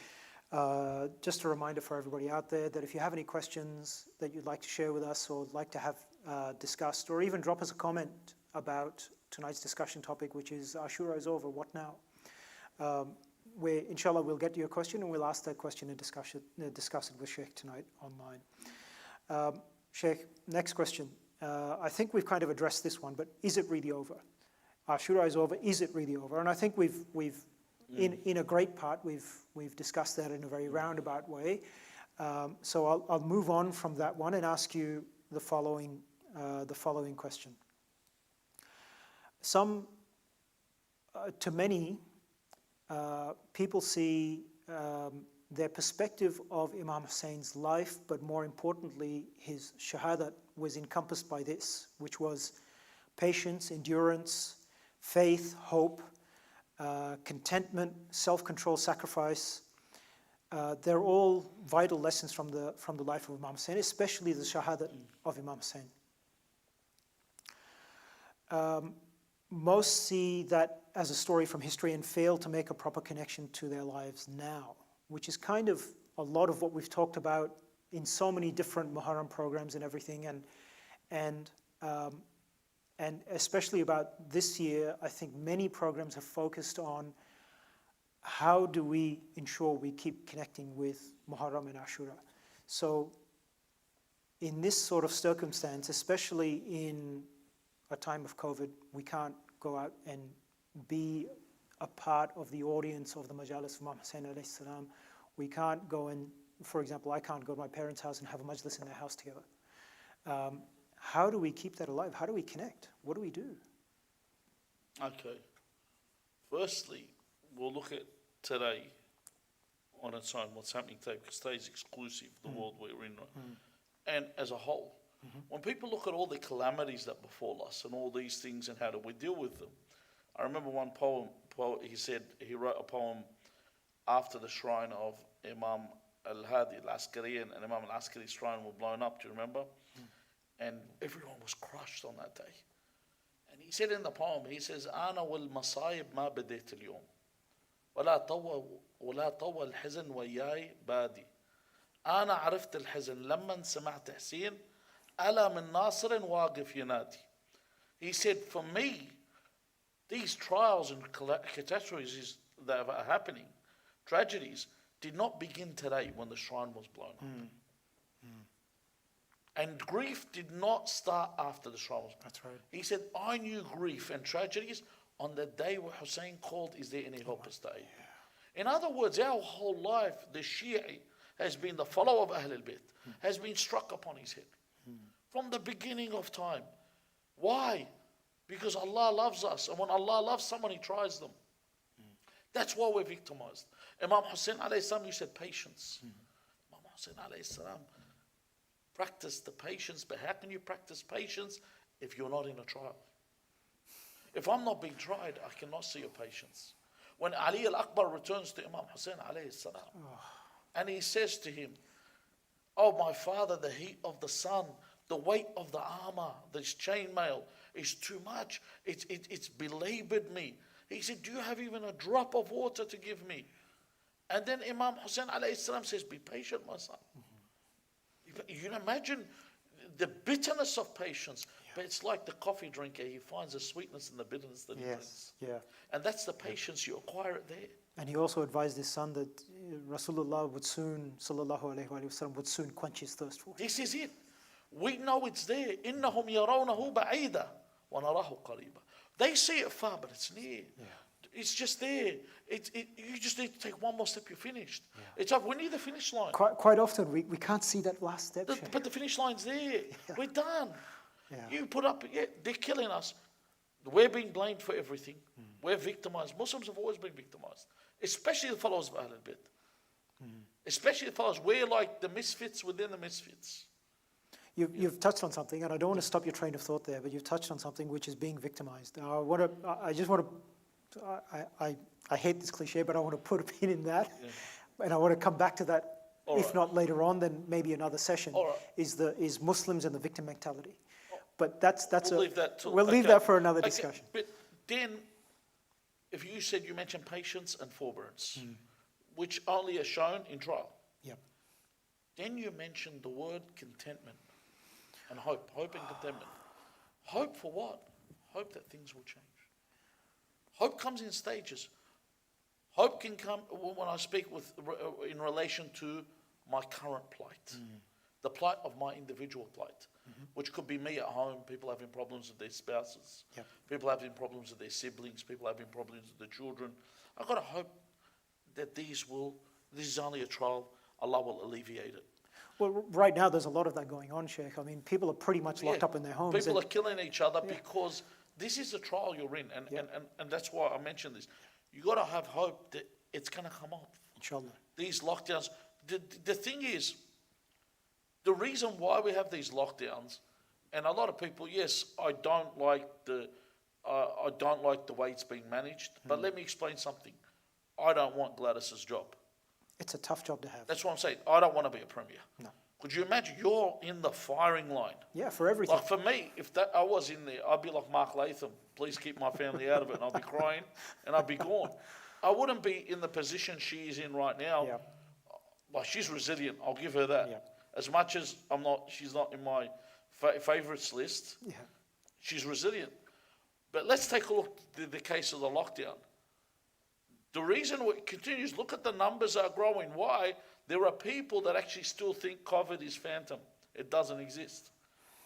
just a reminder for everybody out there that if you have any questions that you'd like to share with us or like to have discussed, or even drop us a comment about tonight's discussion topic, which is Ashura is over, what now? Where inshallah we'll get to your question and we'll ask that question and discuss it with Sheikh tonight online. Sheikh, next question. I think we've kind of addressed this one, but is it really over? Ashura is over, is it really over? And I think we've in a great part, we've discussed that in a very roundabout way. So I'll move on from that one and ask you the following question. To many, people see their perspective of Imam Hussein's life, but more importantly, his shahadat was encompassed by this, which was patience, endurance, faith, hope, contentment, self-control, sacrifice. They're all vital lessons from the life of Imam Hussein, especially the shahadat of Imam Hussein. Most see that as a story from history and fail to make a proper connection to their lives now, which is kind of a lot of what we've talked about in so many different Muharram programs and everything, and especially about this year, I think many programs have focused on how do we ensure we keep connecting with Muharram and Ashura. So in this sort of circumstance, especially in a time of COVID, we can't go out and be a part of the audience of the Majlis of Imam Hussein alayhi salam. We can't go and, for example, I can't go to my parents' house and have a Majlis in their house together. How do we keep that alive? How do we connect? What do we do? Okay. Firstly, we'll look at today on its own, what's happening today, because today is exclusive, the world we're in. And as a whole, when people look at all the calamities that befall us and all these things and how do we deal with them, I remember one poet, he said, he wrote a poem after the shrine of Imam al-Hadi al-Askari and Imam al-Askari's shrine were blown up, do you remember? And everyone was crushed on that day. And he said in the poem, he says, أنا والمصايب ما بديت اليوم ولا طوى الحزن وياي بادي أنا عرفت الحزن لما سمعت حسين ألا من ناصر واقف ينادي. He said, for me, these trials and catastrophes that are happening, tragedies, did not begin today when the shrine was blown up. And grief did not start after the shrine was blown up. That's right. He said, I knew grief and tragedies on the day where Hussein called, is there any hope us today? Yeah. In other words, our whole life, the Shi'i has been the follower of Ahlul Bayt, has been struck upon his head. From the beginning of time. Why? Because Allah loves us. And when Allah loves someone, He tries them. That's why we're victimized. Imam Hussein alayhi salam, you said patience. Imam Hussein alayhi salam practiced the patience, but how can you practice patience if you're not in a trial? If I'm not being tried, I cannot see your patience. When Ali al-Akbar returns to Imam Hussein alayhi salam, and he says to him, oh my father, the heat of the sun, the weight of the armor, this chainmail is too much. It's belabored me. He said, do you have even a drop of water to give me? And then Imam Hussein alayhi salam says, be patient, my son. You can imagine the bitterness of patience, but it's like the coffee drinker. He finds the sweetness and the bitterness that he brings. Yeah. And that's the patience, you acquire it there. And he also advised his son that Rasulullah would soon, sallallahu alayhi wa sallam, would soon quench his thirst for him. This is it. We know it's there. إِنَّهُمْ يَرَوْنَهُ بَعِيدًا وَنَرَاهُ قَرِيبًا. They see it far, but it's near. Yeah. It's just there. You just need to take one more step, you're finished. Yeah. It's like we need the finish line. Quite often we can't see that last step. But the finish line's there. Yeah. We're done. Yeah. You put up, they're killing us. We're being blamed for everything. We're victimized. Muslims have always been victimized, especially the followers of Ahlul Bayt. Especially the followers. We're like the misfits within the misfits. You've touched on something, and I don't want to stop your train of thought there, but you've touched on something which is being victimized. I hate this cliche, but I want to put a pin in that, and I want to come back to that if not later on, then maybe another session, All right. is Muslims and the victim mentality. But We'll leave that till- we'll leave okay. that for another Okay, discussion. But then, if you mentioned patience and forbearance, which only are shown in trial. Yep. Then you mentioned the word contentment and hope and contentment. Hope for what? Hope that things will change. Hope comes in stages. Hope can come when I speak in relation to my current plight, the plight of my individual plight, which could be me at home, people having problems with their spouses, Yep. people having problems with their siblings, people having problems with their children. I've got to hope that this is only a trial, Allah will alleviate it. Well, right now there's a lot of that going on, Sheikh. I mean, people are pretty much locked up in their homes. People are killing each other because this is the trial you're in, and that's why I mentioned this. You got to have hope that it's going to come off. Inshallah. These lockdowns. The thing is, the reason why we have these lockdowns, and a lot of people, yes, I don't like the way it's being managed. But let me explain something. I don't want Gladys's job. It's a tough job to have. That's what I'm saying. I don't want to be a premier. No. Could you imagine you're in the firing line? Yeah, for everything. Like for me, if I was in there, I'd be like Mark Latham. Please keep my family out of it, and I'd be crying, and I'd be gone. I wouldn't be in the position she is in right now. Yeah. Like she's resilient. I'll give her that. Yeah. As much as she's not in my favourites list. Yeah. She's resilient. But let's take a look at the case of the lockdown. The reason it continues, look at the numbers are growing. Why? There are people that actually still think COVID is phantom. It doesn't exist.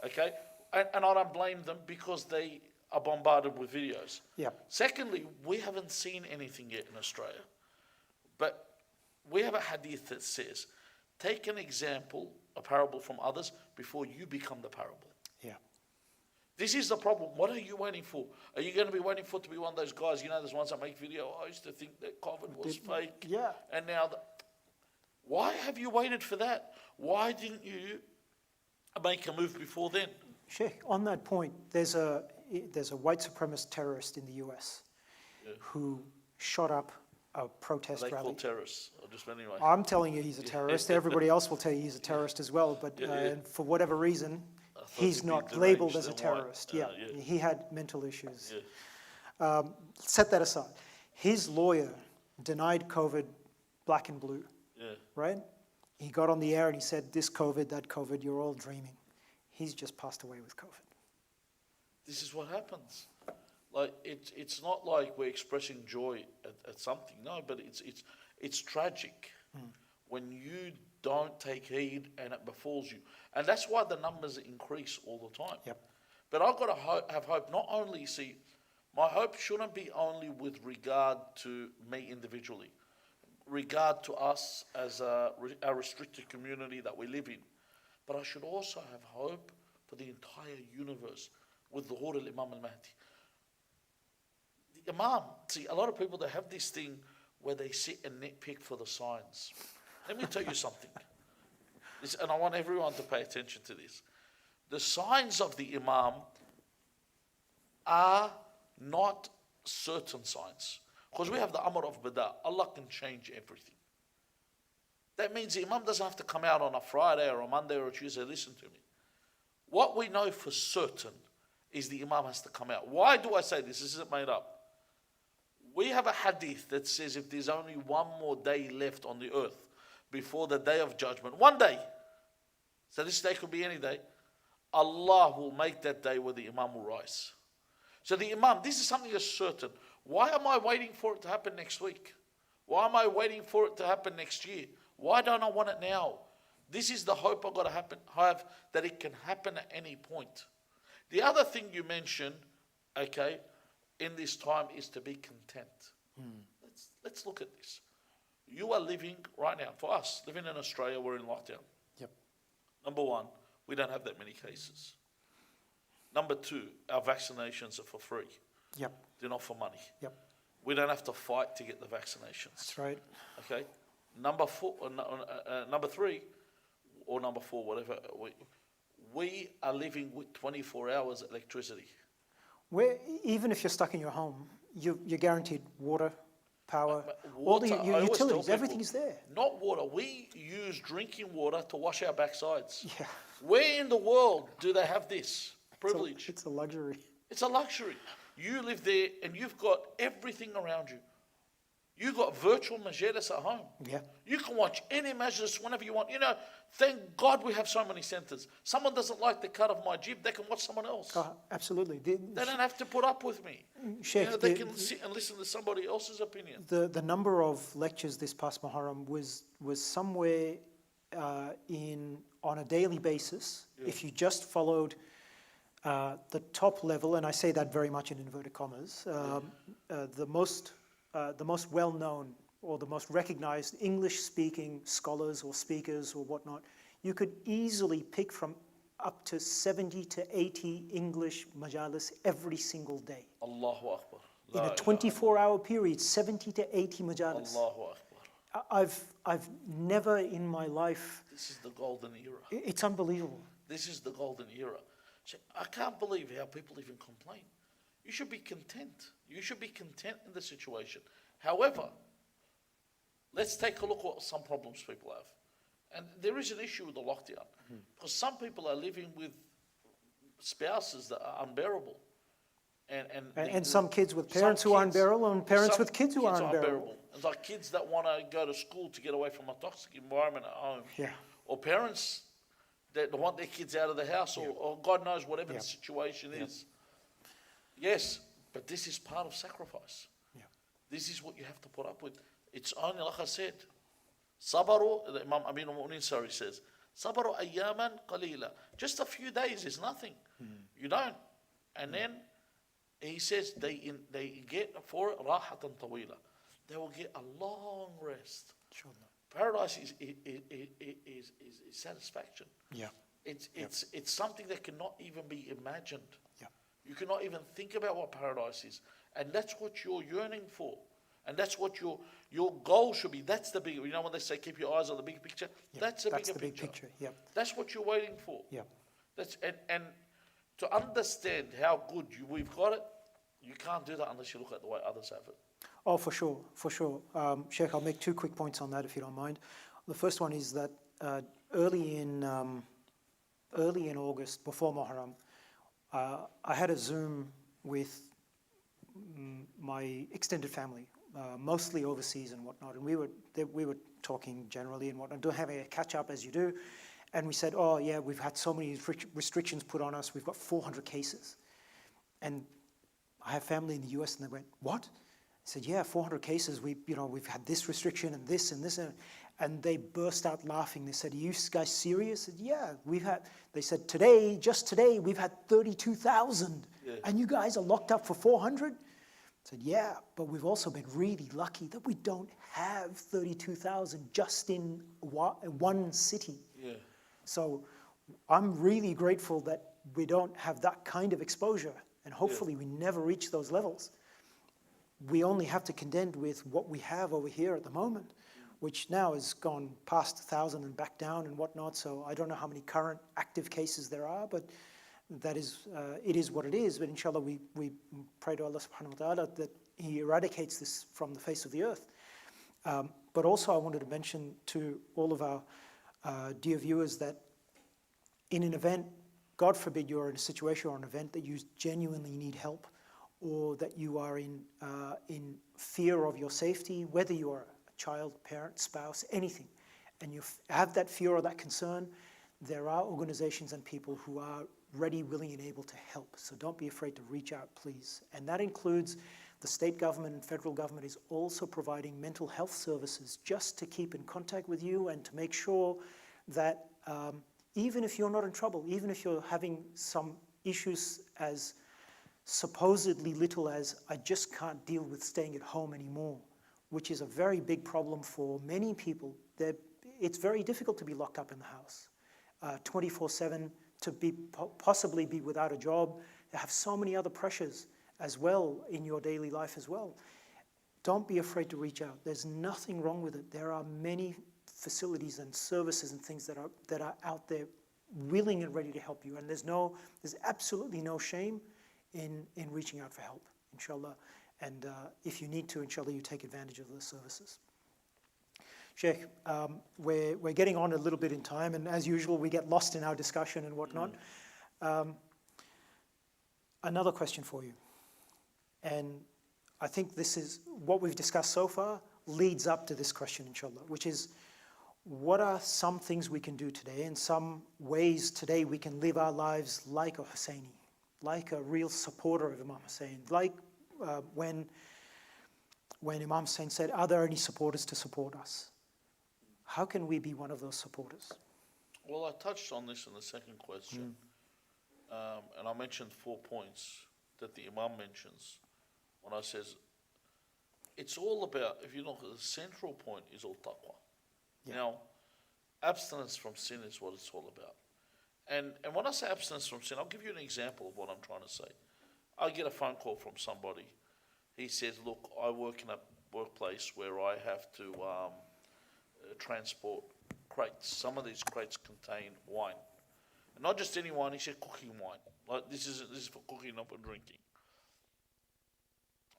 Okay? And I don't blame them because they are bombarded with videos. Yeah. Secondly, we haven't seen anything yet in Australia. But we have a hadith that says, take an example, a parable from others, before you become the parable. Yeah. This is the problem. What are you waiting for? Are you going to be waiting for to be one of those guys, there's ones that make video, I used to think that COVID was fake. Yeah. And now, why have you waited for that? Why didn't you make a move before then? Sheikh, on that point, there's a white supremacist terrorist in the US who shot up a protest Are they rally. called terrorists? Or just anyway. I'm telling you he's a terrorist. Everybody else will tell you he's a terrorist as well. But and for whatever reason, he's not labeled as a terrorist. He had mental issues. Yeah. Set that aside. His lawyer denied COVID black and blue. Yeah. Right? He got on the air and he said, this COVID, that COVID, you're all dreaming. He's just passed away with COVID. This is what happens. Like it's not like we're expressing joy at something. No, but it's tragic when you don't take heed and it befalls you. And that's why the numbers increase all the time. Yep. But I've got to have hope. Not only, my hope shouldn't be only with regard to me individually, regard to us as a restricted community that we live in. But I should also have hope for the entire universe with the Hur al-Imam al-Mahdi. The Imam, a lot of people, they have this thing where they sit and nitpick for the signs. Let me tell you something. And I want everyone to pay attention to this. The signs of the Imam are not certain signs. Because we have the Amr of Bada. Allah can change everything. That means the Imam doesn't have to come out on a Friday or a Monday or a Tuesday. Listen to me. What we know for certain is the Imam has to come out. Why do I say this? This isn't made up. We have a hadith that says if there's only one more day left on the earth before the day of judgment, one day, so this day could be any day, Allah will make that day where the Imam will rise. So the Imam, this is something that's certain. Why am I waiting for it to happen next week? Why am I waiting for it to happen next year? Why don't I want it now? This is the hope I've got to have, that it can happen at any point. The other thing you mentioned, okay, in this time is to be content. Let's look at this. You are living right now, for us, living in Australia, we're in lockdown. Yep. Number one, we don't have that many cases. Number two, our vaccinations are for free. Yep. They're not for money. Yep. We don't have to fight to get the vaccinations. That's right. Okay. Number three, or number four, whatever. We are living with 24 hours electricity. Even if you're stuck in your home, you're guaranteed water, power, Water, all I the always tell utilities, people, everything is there. Not water. We use drinking water to wash our backsides. Yeah. Where in the world do they have this privilege? It's a luxury. It's a luxury. You live there and you've got everything around you. You've got virtual majlis at home. Yeah. You can watch any majlis whenever you want. You know, thank God we have so many centers. Someone doesn't like the cut of my jib, they can watch someone else. Absolutely. They don't have to put up with me. Sheikh, You know, they can sit and listen to somebody else's opinion. The number of lectures this past Muharram was somewhere on a daily basis. Yeah. If you just followed the top level, and I say that very much in inverted commas, the most well-known or the most recognized English-speaking scholars or speakers or whatnot, you could easily pick from up to 70 to 80 English majalis every single day. Allahu Akbar. In a 24-hour period, 70 to 80 majalis. Allahu Akbar. I've never in my life... This is the golden era. It's unbelievable. This is the golden era. So I can't believe how people even complain. You should be content. You should be content in the situation. However, let's take a look at what some problems people have. And there is an issue with the lockdown. Because some people are living with spouses that are unbearable. And some kids with parents who are unbearable and parents with kids who are unbearable. It's like kids that want to go to school to get away from a toxic environment at home. Yeah. Or parents that want their kids out of the house or God knows whatever the situation is. Yes, but this is part of sacrifice. Yeah. This is what you have to put up with. It's only, like I said, Sabaru, Imam Amin al-Mu'min says, Sabaru ayyaman qalila. Just a few days is nothing. You don't. And then he says they get for it rahatan tawila. They will get a long rest. Paradise is satisfaction. Yeah. It's something that cannot even be imagined. Yeah. You cannot even think about what paradise is. And that's what you're yearning for. And that's what your goal should be. That's the big, you know when they say keep your eyes on the big picture? Yeah, that's the big picture. Yeah. That's what you're waiting for. Yeah. And to understand how good we've got it, you can't do that unless you look at the way others have it. Oh, for sure, for sure. Sheikh, I'll make 2 quick points on that if you don't mind. The first one is that early in August, before Muharram, I had a Zoom with my extended family, mostly overseas and whatnot, and we were talking generally and whatnot, having a catch up as you do, and we said, oh yeah, we've had so many restrictions put on us. We've got 400 cases, and I have family in the US, and they went, what? I said, yeah, 400 cases. We've had this restriction and this and this, and they burst out laughing. They said, are you guys serious? I said, yeah, they said, just today, we've had 32,000, and you guys are locked up for 400? I said, yeah, but we've also been really lucky that we don't have 32,000 just in one city. Yeah. So I'm really grateful that we don't have that kind of exposure, and hopefully we never reach those levels. We only have to contend with what we have over here at the moment, which now has gone past 1,000 and back down and whatnot. So I don't know how many current active cases there are, but that is, it is what it is. But inshallah, we pray to Allah subhanahu wa ta'ala that He eradicates this from the face of the earth. But also I wanted to mention to all of our dear viewers that in an event, God forbid you're in a situation or an event that you genuinely need help, or that you are in fear of your safety, whether you are a child, parent, spouse, anything, and you have that fear or that concern, there are organizations and people who are ready, willing, and able to help. So don't be afraid to reach out, please. And that includes the state government and federal government is also providing mental health services just to keep in contact with you and to make sure that even if you're not in trouble, even if you're having some issues as supposedly little as I just can't deal with staying at home anymore, which is a very big problem for many people. It's very difficult to be locked up in the house 24/7, to possibly be without a job. You have so many other pressures as well in your daily life as well. Don't be afraid to reach out. There's nothing wrong with it. There are many facilities and services and things that are out there willing and ready to help you. And there's absolutely no shame in reaching out for help, inshallah. And if you need to, inshallah, you take advantage of those services. Sheikh, we're getting on a little bit in time, and as usual, we get lost in our discussion and whatnot. Another question for you, and I think this is what we've discussed so far leads up to this question, inshallah, which is, what are some things we can do today and some ways today we can live our lives like a Husseini, like a real supporter of Imam Hussein, like when Imam Hussein said, are there any supporters to support us? How can we be one of those supporters? Well, I touched on this in the second question, and I mentioned 4 points that the Imam mentions when I says, it's all about, if you look at the central point is all taqwa. Yeah. Now, abstinence from sin is what it's all about. And when I say abstinence from sin, I'll give you an example of what I'm trying to say. I get a phone call from somebody. He says, look, I work in a workplace where I have to transport crates. Some of these crates contain wine. And not just any wine, he said cooking wine. Like this is for cooking, not for drinking.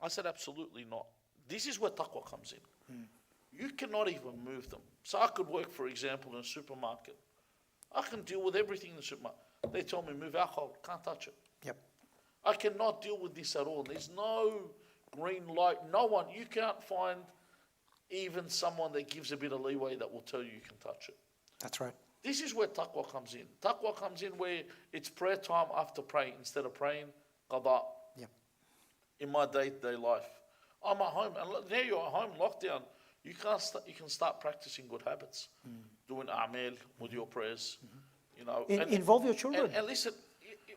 I said, absolutely not. This is where taqwa comes in. You cannot even move them. So I could work, for example, in a supermarket. I can deal with everything in the supermarket. They tell me, move alcohol, can't touch it. Yep. I cannot deal with this at all. There's no green light, no one. You can't find even someone that gives a bit of leeway that will tell you you can touch it. That's right. This is where taqwa comes in. Taqwa comes in where it's prayer time after praying. Instead of praying, qada. Yep. In my day-to-day life. I'm at home, and now you're at home, lockdown. You can start practicing good habits, doing a'mal with your prayers, you know. Involve your children. And listen,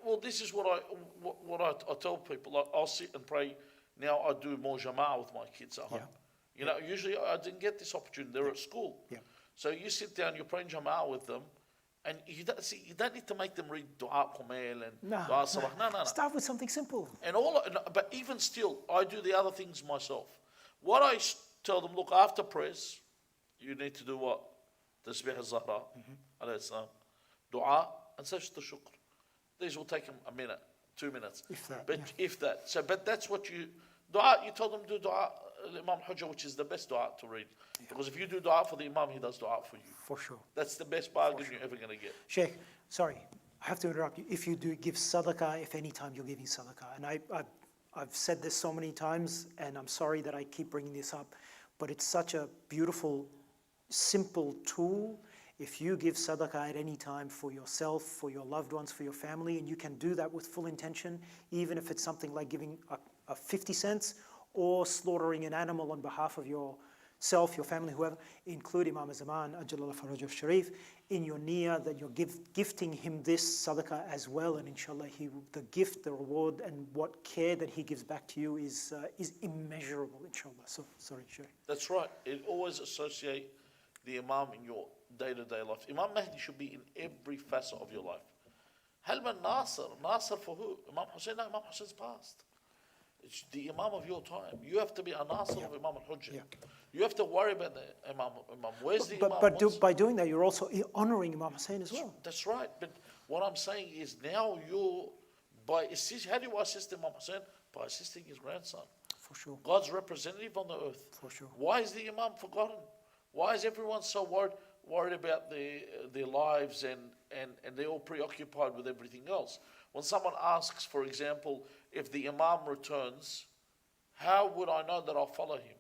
well, this is what I tell people. I'll sit and pray. Now I do more jama'ah with my kids at home. Yeah. You know, usually I didn't get this opportunity. They're at school. Yeah. So you sit down, you're praying jama'ah with them, and you don't need to make them read dua qumel and dua sabah. No. Start with something simple. But even still, I do the other things myself. What I tell them, look, after prayers, you need to do what? Tasbih al-Zahra, alayhi salam, dua, and sajda shukr. These will take them a minute, 2 minutes. If that. So, but that's what dua, you tell them to do dua, Imam Hujjah, which is the best dua to read. Yeah. Because if you do dua for the Imam, he does dua for you. For sure. That's the best bargain you're ever going to get. Sheikh, sorry, I have to interrupt you. If you do give sadaqah, if any time you're giving sadaqah, and I've said this so many times, and I'm sorry that I keep bringing this up, but it's such a beautiful, simple tool. If you give sadaqah at any time for yourself, for your loved ones, for your family, and you can do that with full intention, even if it's something like giving a 50 cents or slaughtering an animal on behalf of yourself, your family, whoever, include Imam Zaman, Ajalullah Farajah Sharif, in your niyyah that you're gifting him this sadaqah as well, and inshallah the gift, the reward, and what care that he gives back to you is immeasurable, inshallah. So, sorry, Shaykh. That's right. It always associate the Imam in your day-to-day life. Imam Mahdi should be in every facet of your life. Halman Nasr. Nasr for who? Imam Hussein? No, Imam Hussein's passed. It's the Imam of your time. You have to be a Nasr of Imam al-Hujjah. You have to worry about the Imam. Where's the Imam? But by doing that, you're also honoring Imam Hussein as well. That's right. But what I'm saying is now how do you assist Imam Hussein? By assisting his grandson. For sure. God's representative on the earth. For sure. Why is the Imam forgotten? Why is everyone so worried about their lives and they're all preoccupied with everything else? When someone asks, for example, if the Imam returns, how would I know that I'll follow him?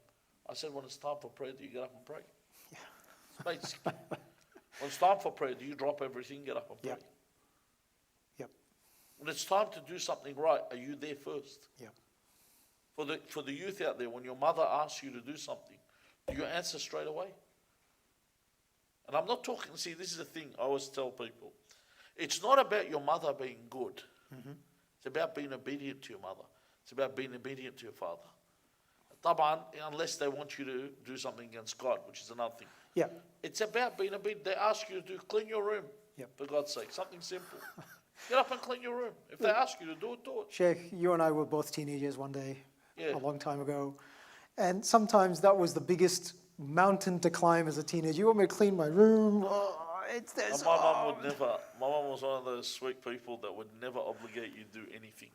I said, when it's time for prayer, do you get up and pray? Yeah. Basically. When it's time for prayer, do you drop everything, get up and pray? Yep. When it's time to do something right, are you there first? Yep. For the youth out there, when your mother asks you to do something, do you answer straight away? And I'm not talking, see, this is the thing I always tell people. It's not about your mother being good. It's about being obedient to your mother. It's about being obedient to your father. Taban, unless they want you to do something against God, which is another thing. Yeah. It's about being obedient. They ask you to clean your room, for God's sake, something simple. Get up and clean your room. If they ask you to do it, do it. Sheikh, you and I were both teenagers one day, a long time ago. And sometimes that was the biggest mountain to climb as a teenager. You want me to clean my room? My mum would never. My mum was one of those sweet people that would never obligate you to do anything.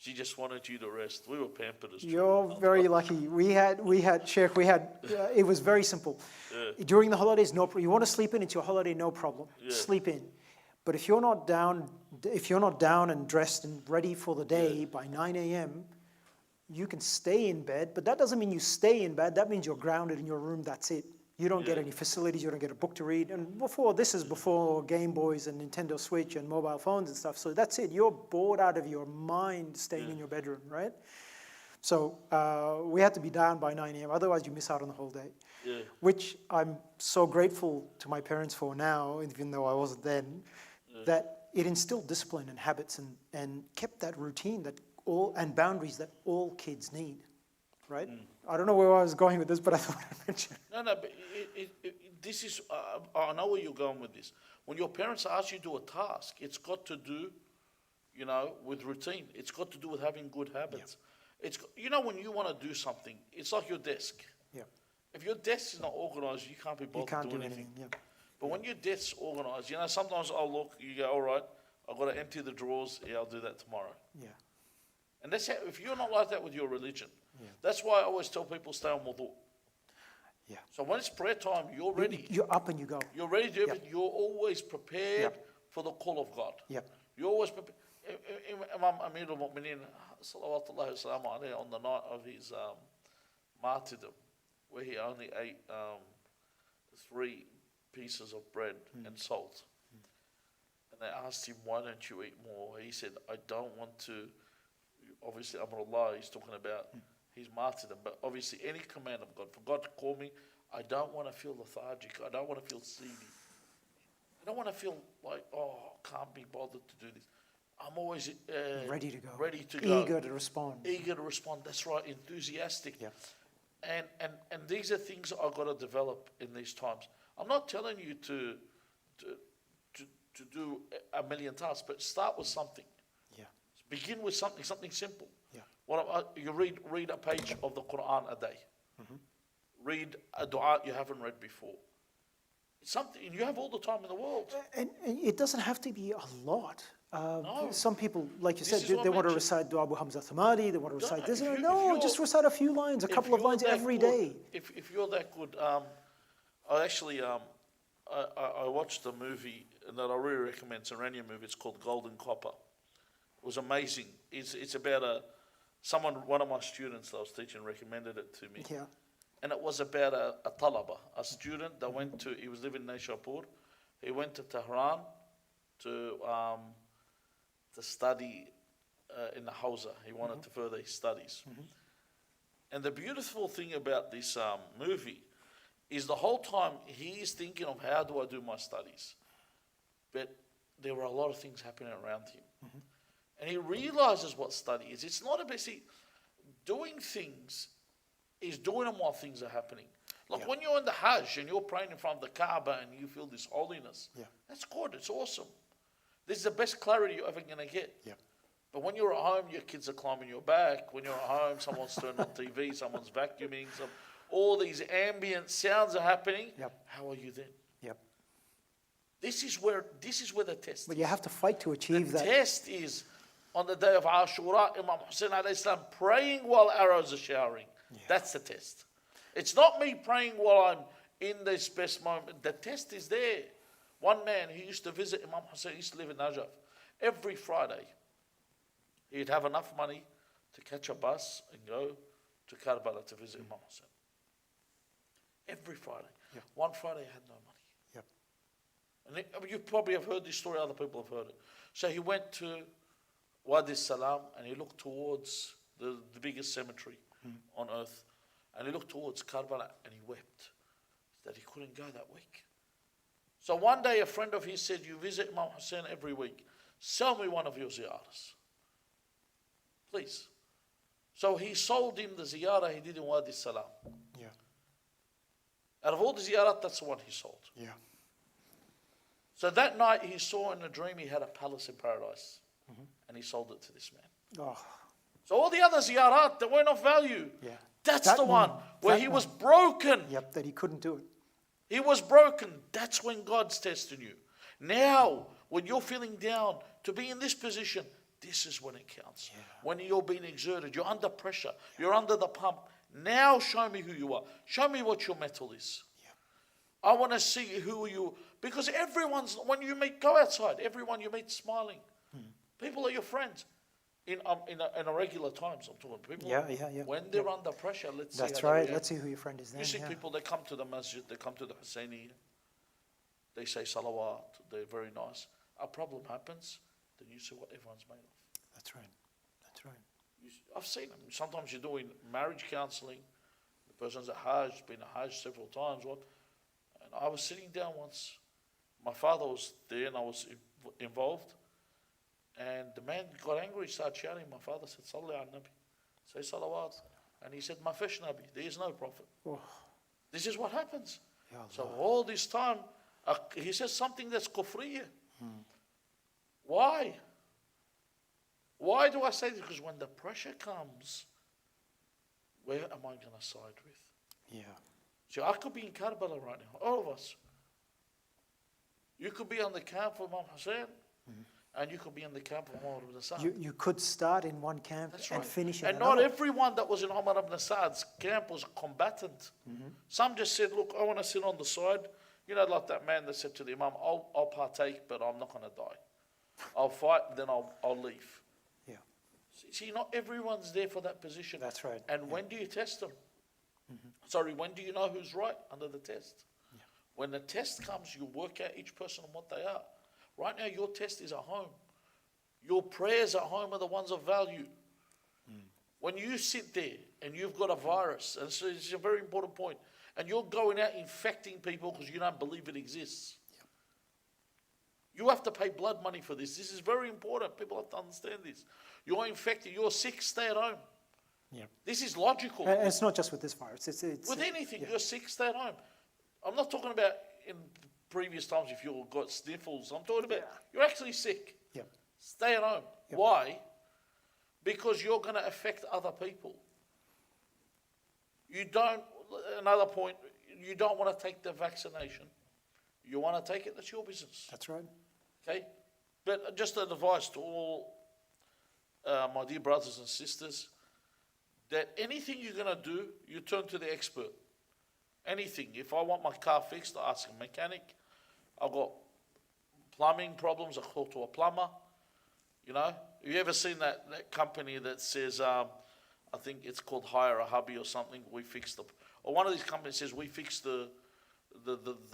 She just wanted you to rest. We were pampered as You're children. very lucky. We had, Sheikh, it was very simple. Yeah. During the holidays, you want to sleep in, it's your holiday, no problem. Yeah. Sleep in. But if you're not down and dressed and ready for the day by 9 a.m., you can stay in bed, but that doesn't mean you stay in bed. That means you're grounded in your room, that's it. You don't get any facilities, you don't get a book to read. And this is before Game Boys and Nintendo Switch and mobile phones and stuff. So that's it. You're bored out of your mind staying in your bedroom, right? So we had to be down by 9 a.m. Otherwise, you miss out on the whole day. Yeah. Which I'm so grateful to my parents for now, even though I wasn't then, that it instilled discipline and habits and kept that routine and boundaries that all kids need, right? I don't know where I was going with this, but I thought I'd mention it. No, but this is, I know where you're going with this. When your parents ask you to do a task, it's got to do, with routine. It's got to do with having good habits. Yeah. It's, when you want to do something, it's like your desk. Yeah. If your desk is not organized, you can't be bothered to do anything. Yeah. But when your desk's organized, sometimes I'll look, you go, all right, I've got to empty the drawers. Yeah, I'll do that tomorrow. Yeah. And that's how, if you're not like that with your religion, that's why I always tell people stay on wudu. Yeah. So when it's prayer time, you're ready. You're up and you go. You're ready to do everything. You're always prepared for the call of God. Yep. You're always prepared. Imam Amir al-Mu'mineen, salawatullahi wa salamu alayhi, on the night of his martyrdom, where he only ate 3 pieces of bread and salt. And they asked him, why don't you eat more? He said, I don't want to. Obviously, Amrullah, he's talking about his martyrdom, but obviously any command of God, for God to call me, I don't want to feel lethargic. I don't want to feel seedy. I don't want to feel like, can't be bothered to do this. I'm always ready to go. Ready to go. Eager to respond. Eager to respond. That's right. Enthusiastic. Yeah. And these are things that I've got to develop in these times. I'm not telling you to do a million tasks, but start with something. Yeah. Begin with something simple. Yeah. You read a page of the Quran a day. Mm-hmm. Read a dua you haven't read before. It's something you have all the time in the world. And it doesn't have to be a lot. No. Some people, like you said, they want to recite Dua Abu Hamza Thamadi, they want to recite this. Just recite a few lines, a couple of lines every day. If you're that good, I actually I watched a movie that I really recommend. It's an Iranian movie. It's called Golden Copper. It was amazing. It's about one of my students that I was teaching recommended it to me. Yeah. And it was about a talaba, a student that he was living in Naishapur. He went to Tehran to study in the Hausa. He wanted to further his studies. Mm-hmm. And the beautiful thing about this movie is the whole time he is thinking of how do I do my studies. But there were a lot of things happening around him. Mm-hmm. And he realizes what study is. It's not about, doing things is doing them while things are happening. Like when you're in the Hajj and you're praying in front of the Kaaba and you feel this holiness, that's good, it's awesome. This is the best clarity you're ever going to get. Yeah. But when you're at home, your kids are climbing your back. When you're at home, someone's turning on TV, someone's vacuuming, all these ambient sounds are happening. Yep. How are you then? Yep. This is where the test is. But you have to fight to achieve that. The test is on the day of Ashura, Imam Hussein alayhi salam praying while arrows are showering. Yeah. That's the test. It's not me praying while I'm in this best moment. The test is there. One man, he used to visit Imam Hussein, he used to live in Najaf. Every Friday, he'd have enough money to catch a bus and go to Karbala to visit Imam Hussein. Every Friday. Yeah. One Friday, he had no money. Yep. And you probably have heard this story, other people have heard it. So he went to Wadi Salam and he looked towards the biggest cemetery on earth. And he looked towards Karbala and he wept that he couldn't go that week. So one day a friend of his said, you visit Imam Hussein every week. Sell me one of your ziyaras. Please. So he sold him the ziyarah he did in Wadi Salam. Yeah. Out of all the ziyarat, that's the one he sold. Yeah. So that night he saw in a dream he had a palace in paradise. Mm-hmm. And he sold it to this man. Oh. So all the other ziyarat that weren't of value, that's the one where he was broken. Yep, that he couldn't do it. He was broken. That's when God's testing you. Now, when you're feeling down, to be in this position, this is when it counts. When you're being exerted, you're under pressure, you're under the pump. Now show me who you are. Show me what your metal is. I want to see who you, because everyone's, when you meet, go outside, everyone you meet smiling. People are your friends. In a regular times, I'm talking people. When they're under pressure, let's see. That's right. Let's see who your friend is then. You see people, they come to the masjid, they come to the Husseini, they say salawat, they're very nice. A problem happens, then you see what everyone's made of. That's right. That's right. I've seen them. Sometimes you're doing marriage counselling. The person's a Hajj, been a Hajj several times. And I was sitting down once. My father was there and I was involved. And the man got angry, started shouting. My father said, Salli al Nabi. Say salawat. And he said, Ma fish Nabi. There is no prophet. Oh. This is what happens. So all this time, he says something that's kufriyah. Why? Why do I say this? Because when the pressure comes, where am I going to side with? So I could be in Karbala right now, all of us. You could be on the camp of Imam Hussein, and you could be in the camp of Umar ibn Sa'd. You could start in one camp and finish in another. And not everyone that was in Umar ibn Sa'd's camp was a combatant. Some just said, look, I want to sit on the side. You know, like that man that said to the Imam, I'll partake, but I'm not going to die. I'll fight, then I'll leave. See, not everyone's there for that position. That's right. And when do you test them? Sorry, when do you know who's right under the test? When the test comes, you work out each person and what they are. Right now, your test is at home. Your prayers at home are the ones of value. When you sit there and you've got a virus, and so it's a very important point, and you're going out infecting people because you don't believe it exists. You have to pay blood money for this. This is very important. People have to understand this. You're infected, you're sick, stay at home. This is logical. And it's not just with this virus. It's with anything, you're sick, stay at home. I'm not talking about in previous times if you've got sniffles. I'm talking about you're actually sick. Stay at home. Why? Because you're going to affect other people. You don't, another point, you don't want to take the vaccination. You want to take it, that's your business. That's right. Okay? But just an advice to all my dear brothers and sisters, that anything you're going to do, you turn to the expert. Anything. If I want my car fixed, I ask a mechanic. I've got plumbing problems, I call to a plumber. You know? Have you ever seen that company that says, I think it's called Hire a Hubby or something, we fix or one of these companies says, we fix the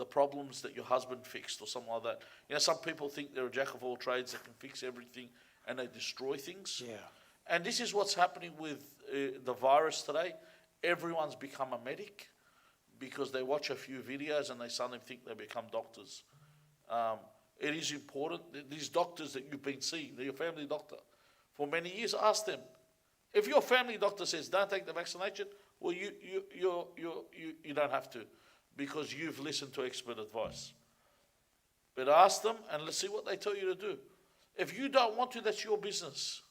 problems that your husband fixed or something like that. You know, some people think they're a jack of all trades that can fix everything and they destroy things. And this is what's happening with the virus today. Everyone's become a medic because they watch a few videos and they suddenly think they become doctors. It is important that these doctors that you've been seeing, they're your family doctor, for many years, ask them. If your family doctor says don't take the vaccination, well, you don't have to, because you've listened to expert advice. But ask them and let's see what they tell you to do. If you don't want to, that's your business.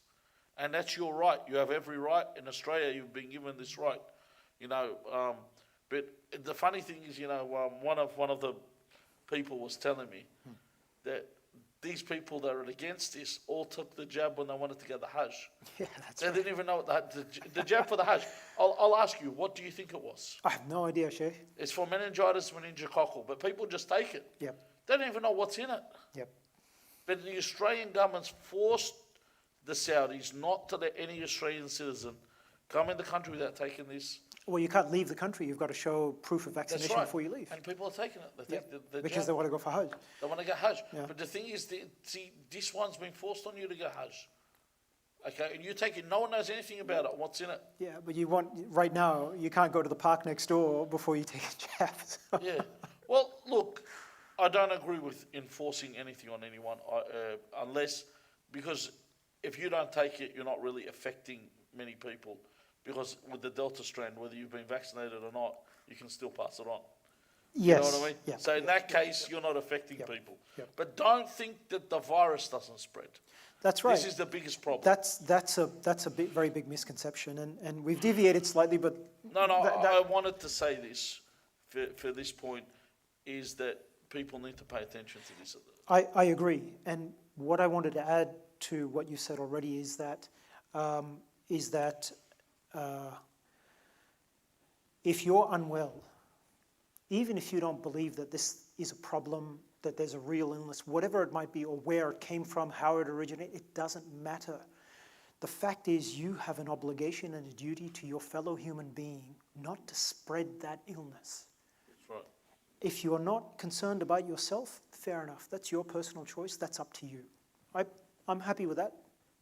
And that's your right. You have every right. In Australia, you've been given this right. You know, but the funny thing is, you know, one of the people was telling me that these people that are against this all took the jab when they wanted to get the Hajj. That's they right. didn't even know what the jab for the Hajj. I'll ask you, what do you think it was? I have no idea, Sheikh. It's for meningitis, meningococcal, but people just take it. They don't even know what's in it. But the Australian government's forced the Saudis not to let any Australian citizen come in the country without taking this. Well, you can't leave the country. You've got to show proof of vaccination before you leave. And people are taking it. They take the because jab. they want to go for Hajj. They want to go Hajj. But the thing is, see, this one's been forced on you to go Hajj. Okay, and you take it, no one knows anything about it, what's in it. But you want, right now, you can't go to the park next door before you take a jab. So. Well, look, I don't agree with enforcing anything on anyone unless, because if you don't take it, you're not really affecting many people. Because with the Delta strand, whether you've been vaccinated or not, you can still pass it on. You know what I mean? So in that case, you're not affecting people. But don't think that the virus doesn't spread. That's right. This is the biggest problem. That's a very big misconception, and we've deviated slightly, but I wanted to say this for this point is that people need to pay attention to this. I agree, and what I wanted to add to what you said already is that if you're unwell, even if you don't believe that this is a problem, that there's a real illness, whatever it might be, or where it came from, how it originated, it doesn't matter. The fact is you have an obligation and a duty to your fellow human being not to spread that illness. That's right. If you're not concerned about yourself, fair enough. That's your personal choice. That's up to you. I'm happy with that.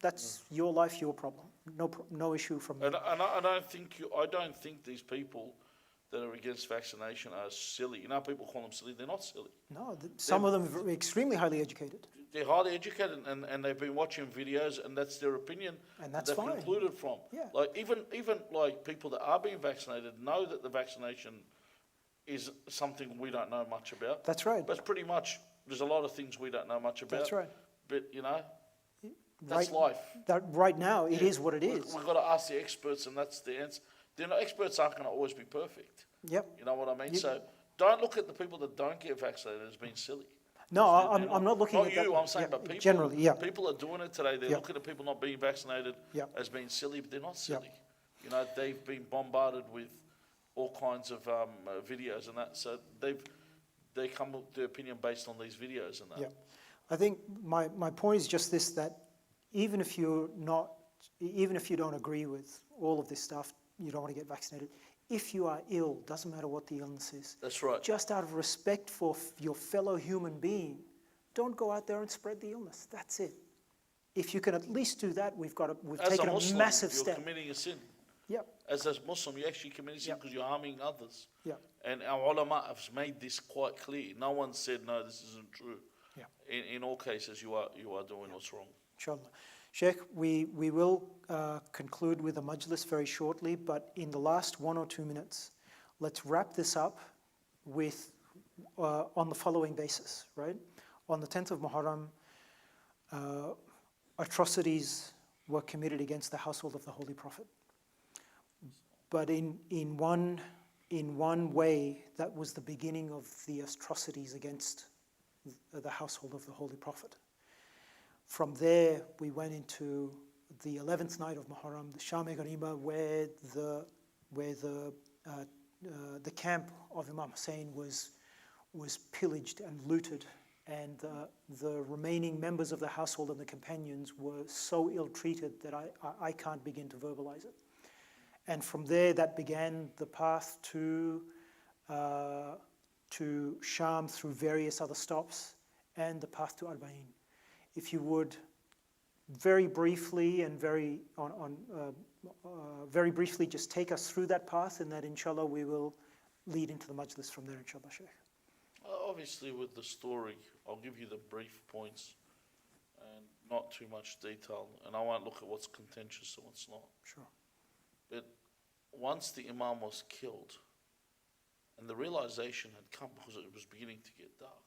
That's your life, your problem. No issue from me. And I don't think these people that are against vaccination are silly. You know, people call them silly. They're not silly. No, some of them are extremely highly educated. They're highly educated, and they've been watching videos, and that's their opinion. And that's they've fine. concluded from. Yeah. Like even like people that are being vaccinated know that the vaccination is something we don't know much about. That's right. But pretty much, there's a lot of things we don't know much about. That's right. But you know, that's life. Right now, it is what it is. We've got to ask the experts, and that's the answer. Experts aren't going to always be perfect. Yep. You know what I mean? So don't look at the people that don't get vaccinated as being silly. No, I'm not looking at that. Not you, I'm saying, but people. Generally, yeah. People are doing it today. They're looking at people not being vaccinated as being silly, but they're not silly. You know, they've been bombarded with all kinds of videos and that, so they come with their opinion based on these videos and that. Yeah. I think my point is just this, that even if you don't agree with all of this stuff, you don't want to get vaccinated. If you are ill, doesn't matter what the illness is. That's right. Just out of respect for your fellow human being, don't go out there and spread the illness. That's it. If you can at least do that, we've taken a massive step. You're committing a sin. Yep. As a Muslim, you're actually committing a sin because you're harming others. Yeah. And our ulama have made this quite clear. No one said, no, this isn't true. Yeah. In all cases, you are doing what's wrong. Inshallah. Sheikh, we will conclude with a majlis very shortly, but in the last 1 or 2 minutes, let's wrap this up with on the following basis, right? On the 10th of Muharram, atrocities were committed against the household of the Holy Prophet. But in one way, that was the beginning of the atrocities against the household of the Holy Prophet. From there, we went into the 11th night of Muharram, the Sham-e Ghanima, where the camp of Imam Hussein was pillaged and looted, and the remaining members of the household and the companions were so ill-treated that I can't begin to verbalize it. And from there, that began the path to Sham through various other stops, and the path to Arba'in. If you would very briefly and very briefly just take us through that path, and that inshallah we will lead into the majlis from there, inshallah, Shaykh. Obviously, with the story, I'll give you the brief points and not too much detail, and I won't look at what's contentious and what's not. Sure. But once the Imam was killed, and the realization had come because it was beginning to get dark,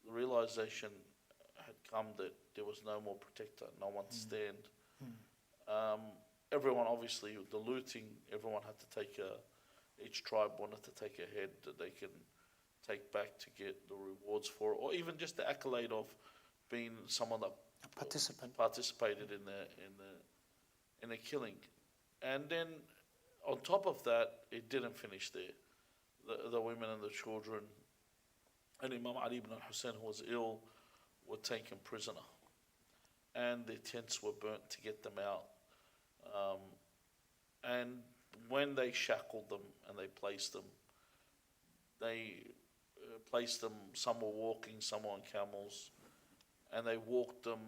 the realization had come that there was no more protector, no one to stand. Everyone, obviously, the looting, everyone had to take each tribe wanted to take a head that they can take back to get the rewards for it, or even just the accolade of being someone that participated in the killing. And then on top of that, it didn't finish there. The women and the children and Imam Ali ibn al-Hussein, who was ill, were taken prisoner. And their tents were burnt to get them out. And when they shackled them and they placed them, some were walking, some were on camels, and they walked them,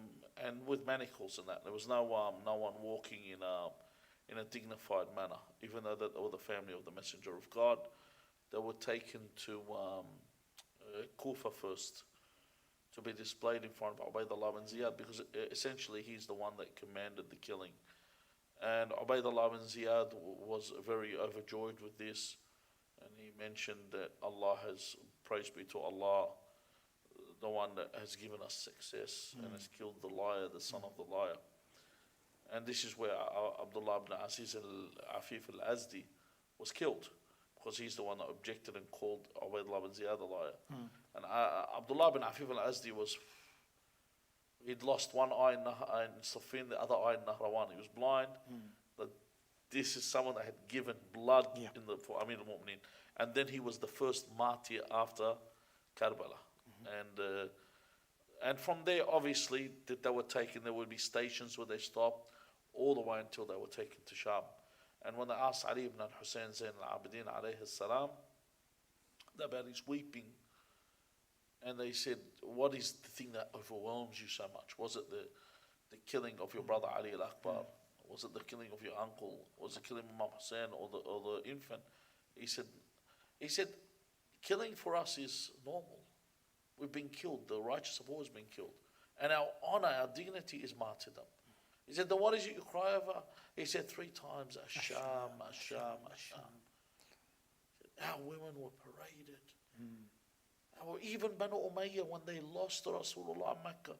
and with manacles and that. There was no one walking in a dignified manner, even though they were the family of the Messenger of God. They were taken to Kufa first to be displayed in front of Ubaydullah bin Ziyad, because essentially he's the one that commanded the killing. And Ubaydullah bin Ziyad was very overjoyed with this, and he mentioned that Allah has, praise be to Allah, the one that has given us success and has killed the liar, the son of the liar. And this is where Abdullah ibn Aziz al-Afif al-Azdi was killed, because he's the one that objected and called Ubaydullah bin Ziyad a liar. And Abdullah bin Afif al-Azdi was He'd lost one eye in Safin, the other eye in Nahrawan. He was blind. But this is someone that had given blood for Amir al-Mu'mineen. And then he was the first martyr after Karbala. And from there, obviously, that they were taken, there would be stations where they stopped all the way until they were taken to Sham. And when they asked Ali ibn al-Hussein Zain al-Abidin alayhi salam about his weeping, and they said, what is the thing that overwhelms you so much? Was it the killing of your brother Ali al-Akbar? Was it the killing of your uncle? Was it killing Imam Hussein or the infant? He said, killing for us is normal. We've been killed. The righteous have always been killed. And our honor, our dignity is martyrdom. He said, then what is it you cry over? He said 3 times, Asham, Asham, Asham. Our women were paraded. Even Banu Umayyah, when they lost Rasulullah in Mecca,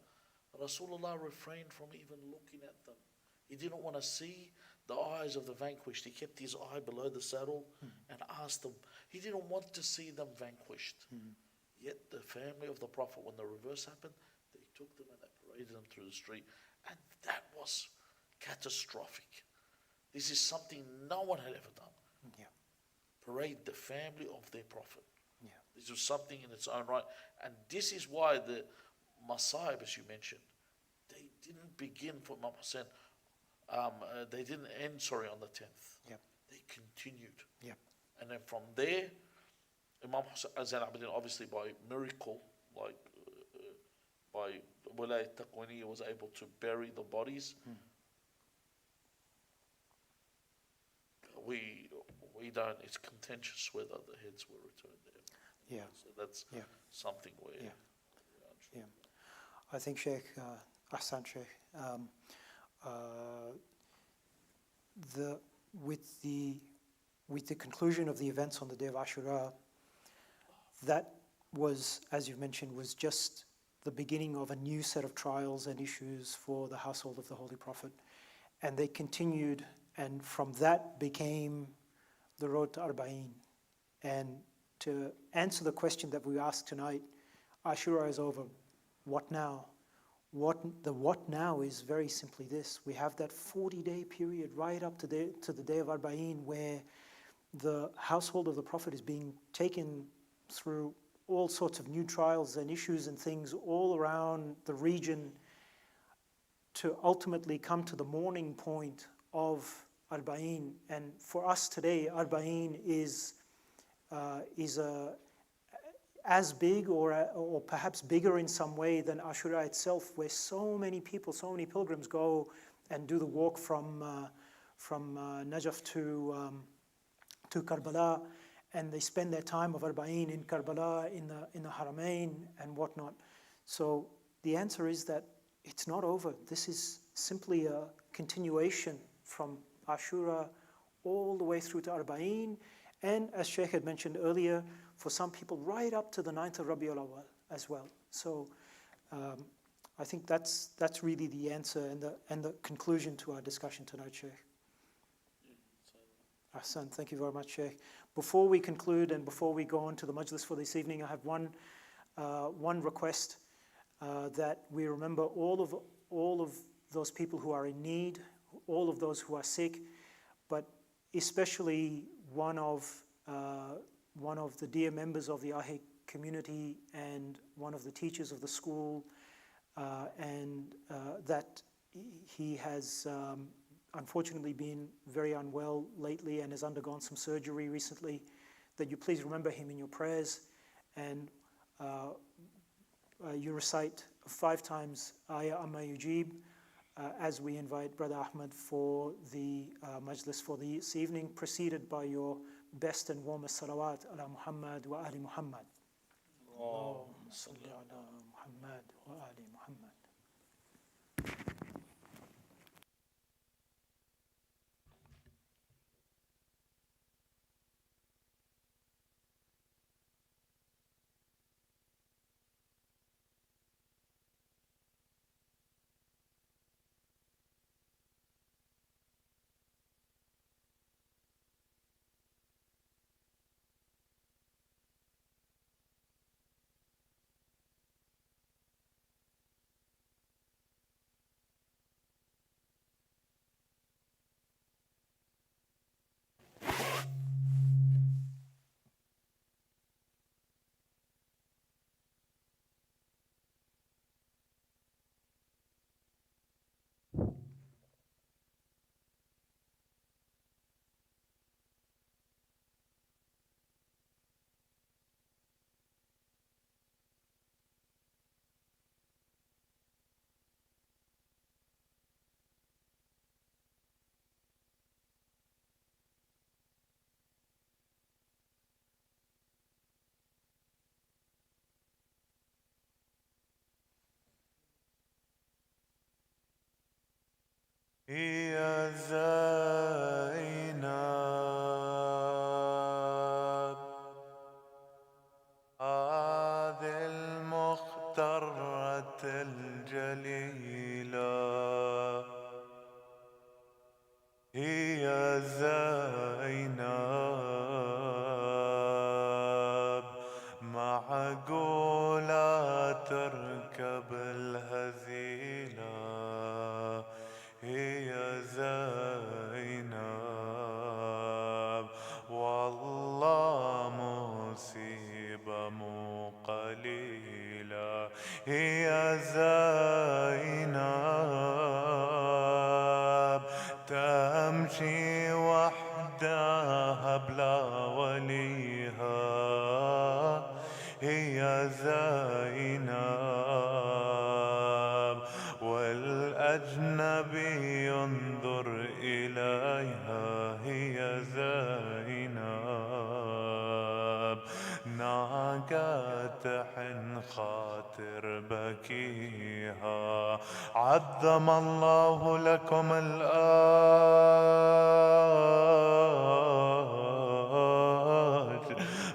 Rasulullah refrained from even looking at them. He didn't want to see the eyes of the vanquished. He kept his eye below the saddle and asked them. He didn't want to see them vanquished. Yet the family of the Prophet, when the reverse happened, they took them and they paraded them through the street. And that was catastrophic. This is something no one had ever done. Parade the family of their Prophet. This was something in its own right. And this is why the Masaib, as you mentioned, they didn't begin for Imam Hussein. They didn't end, on the 10th. They continued. And then from there, Imam Hussein Zain al-Abidin, obviously by miracle, like by Wilayat Taqwini, was able to bury the bodies. We don't, it's contentious whether the heads were returned there. So that's something where... I think Sheikh, Ahsan Sheikh, with the conclusion of the events on the day of Ashura, that was, as you mentioned, was just the beginning of a new set of trials and issues for the household of the Holy Prophet. And they continued, and from that became the road to Arba'in. And to answer the question that we asked tonight, Ashura is over. What now? What now is very simply this. We have that 40-day period right up to the day of Arba'in, where the household of the Prophet is being taken through all sorts of new trials and issues and things all around the region to ultimately come to the morning point of Arba'in. And for us today, Arba'in is as big or perhaps bigger in some way than Ashura itself, where so many people, so many pilgrims go and do the walk from Najaf to Karbala, and they spend their time of Arba'in in Karbala, in the Haramain and whatnot. So the answer is that it's not over. This is simply a continuation from Ashura all the way through to Arba'in, and as Sheikh had mentioned earlier, for some people right up to the 9th of Rabiul Awwal as well. So I think that's really the answer and the conclusion to our discussion tonight, Sheikh. Ahsan, thank you very much, Sheikh. Before we conclude and before we go on to the Majlis for this evening, I have one request, that we remember all of those people who are in need, all of those who are sick, but especially one of the dear members of the Ahe community and one of the teachers of the school, and that he has unfortunately been very unwell lately and has undergone some surgery recently, that you please remember him in your prayers, and you recite 5 times Ayah Amma Yujib as we invite Brother Ahmed for the Majlis for this evening, preceded by your best and warmest salawat ala Muhammad wa ali Muhammad. Allahumma salli ala Muhammad wa ali Muhammad. يا زينب هذه المخترة الجليلة هي زينب معقولة تركب الهزيلة هي زينب والله مصيبة مو قليلة هي زينب تمشي وحدها بلا وليها هي زينب والأجنبي ينظر إليها هي زينب ناقة حن خاطر بكيها عظم الله لكم الأجر.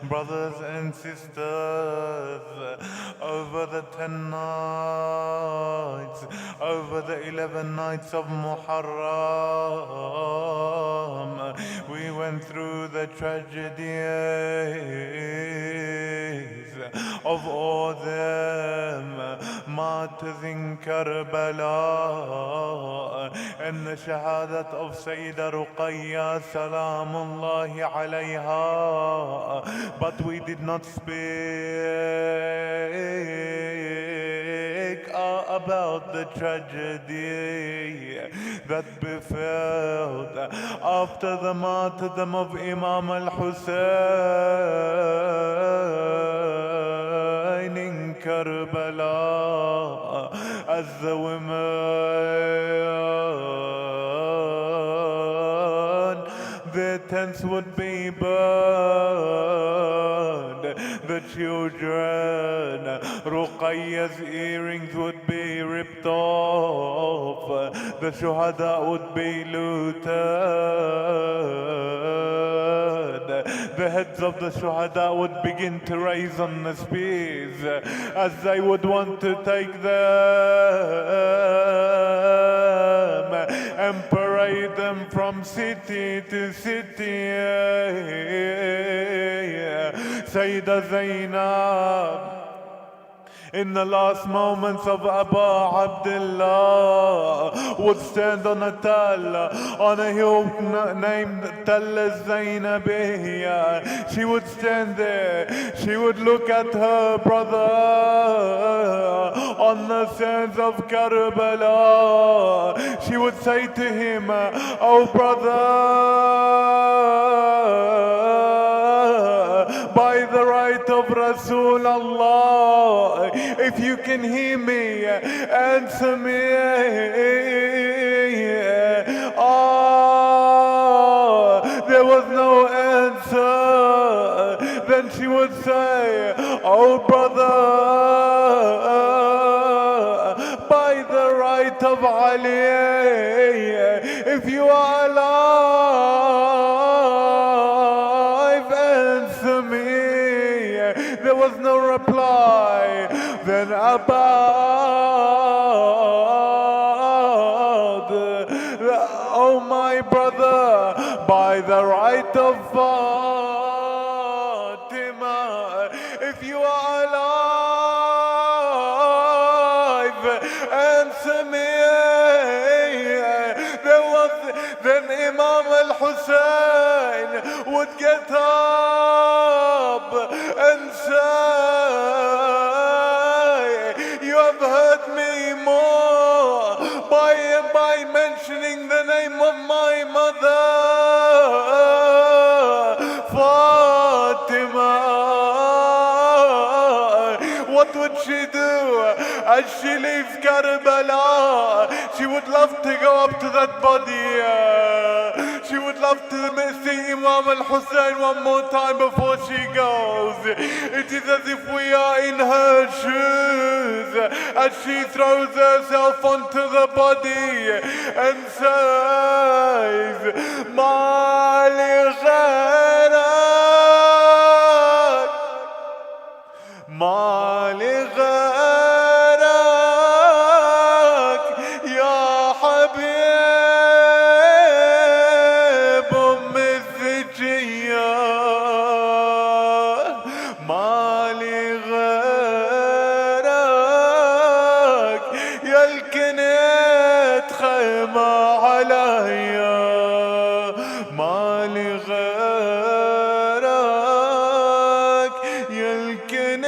Brothers and sisters, over the 10 nights, over the 11 nights of Muharram, we went through the tragedies of all them martyrs in Karbala and the shahadat of Sayyidah Ruqayya Salamullahi alayha, but we did not speak about the tragedy that befell after the martyrdom of Imam al-Hussein in Karbala, as the women, their tents would be burned, the children, Ruqayya's earrings would be ripped off, the shuhada would be looted, the heads of the shuhada would begin to raise on the spears as they would want to take them and parade them from city to city. Sayyidah Zainab, in the last moments of Aba Abdullah, would stand on a tall, on a hill named Tal al-Zainabiyya. She would stand there, she would look at her brother on the sands of Karbala. She would say to him, "Oh brother, by the right of Rasulullah, if you can hear me, answer me." There was no answer. Then she would say, "Oh brother, by the right of Ali, if you are alive, answer me." There was no reply. Then about, "Oh my brother, by the right of Fatima, if you are alive, answer me." Then Imam al-Hussein would get up and say, "You have hurt me more by mentioning the name of my mother, Fatima." What would she do as she leaves Karbala? She would love to go up to that body. She would love to see Imam al-Hussein one more time before she goes. It is as if we are in her shoes as she throws herself onto the body and says, Mali ghairak, Mali ghairak, Ya Habib Umm الزكية, Mali ghairak, يا الكنت خيمة عليا, مالي غيرك, يا الكنت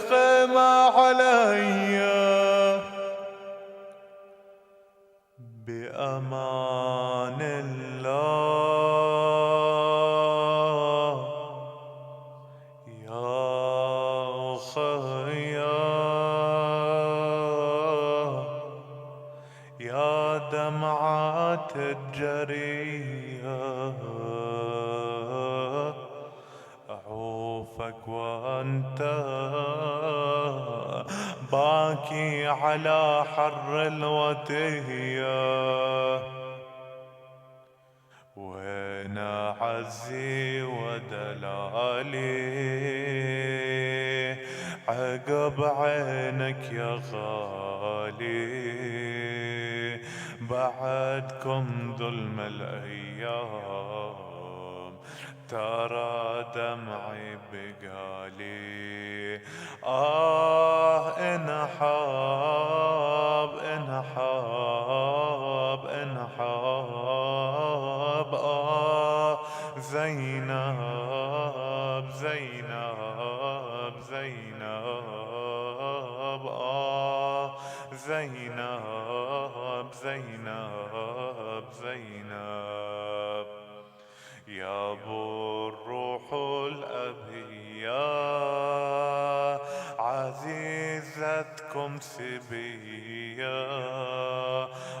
خيمة عليا. بأمان الله يا أخيا, يا دمعة الجرية, أعوفك وأنت باكي على حر الوتية. وين عزي ودلالي عقب عينك يا غالي, بعدكم ظلم الأيام ترى دمعي بقالي. انحاب انحاب انحاب, زينب زينب زينب, زينب زينب زينب, يا ابو الروح الأبية, عزيزتكم سبية,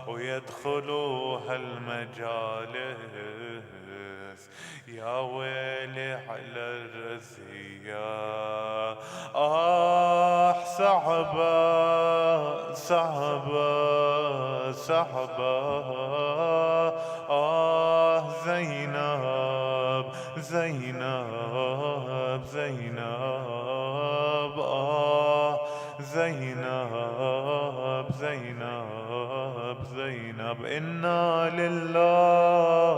ويدخلوا هالمجالس يا ويلي على الرزية. صعبة صعبة صعبة, زينب زينب زينب, زينب زينب زينب. إنا لله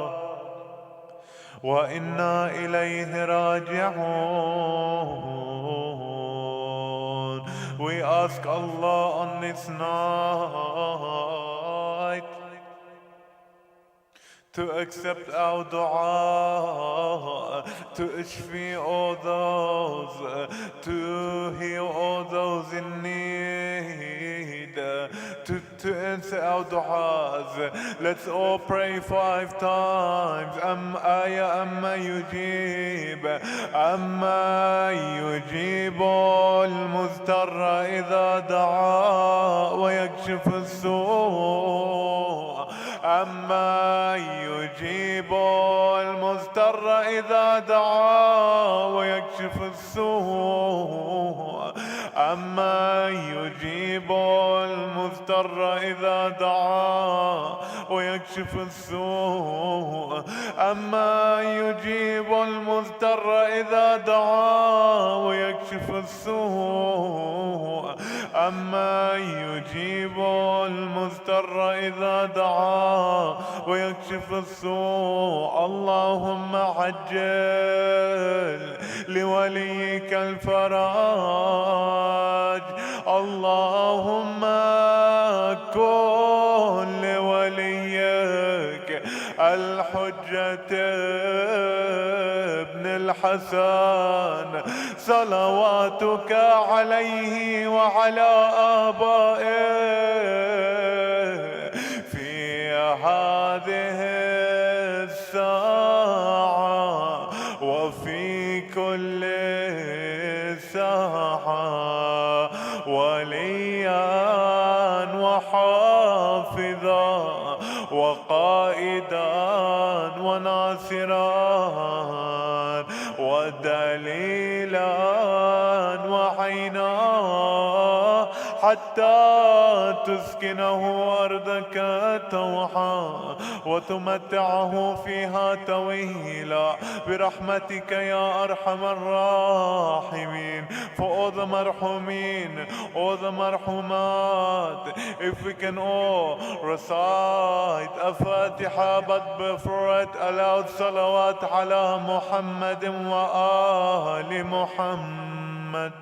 وإنا إليه راجعون. We ask Allah on this night to accept our dua, to ishfi all those, to heal all those in need, to answer our du'as. Let's all pray 5 times. Amma yujib, amma yujib al-muztarra idha da'a wa yakshif as-su'. أما يجيب المضطر إذا دعا ويكشف السوء, أما يجيب المضطر إذا دعا ويكشف السوء, أما يجيب المضطر إذا دعا ويكشف السوء, أما يجيب المضطر إذا دعا ويكشف السوء. اللهم عجل لوليك الفرج, اللهم كن لوليك الحجة ابن الحسن صلواتك عليه وعلى آبائه في هذه الساعة وفي كل ساعة, وليا وحافظا وقائدا وناصرا ودليلا وعينا حتى تسكنه أرضك توحا وتمتعه فيها طويلا برحمتك يا أرحم الراحمين. For all the marhumin, all the marhumat, if we can all recite a Fatiha, but before it aloud salawat ala Muhammad wa ali Muhammad.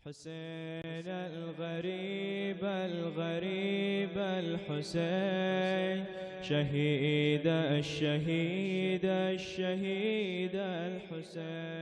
حسين الغريب الغريب الحسين شهيد الشهيد الشهيد الحسين.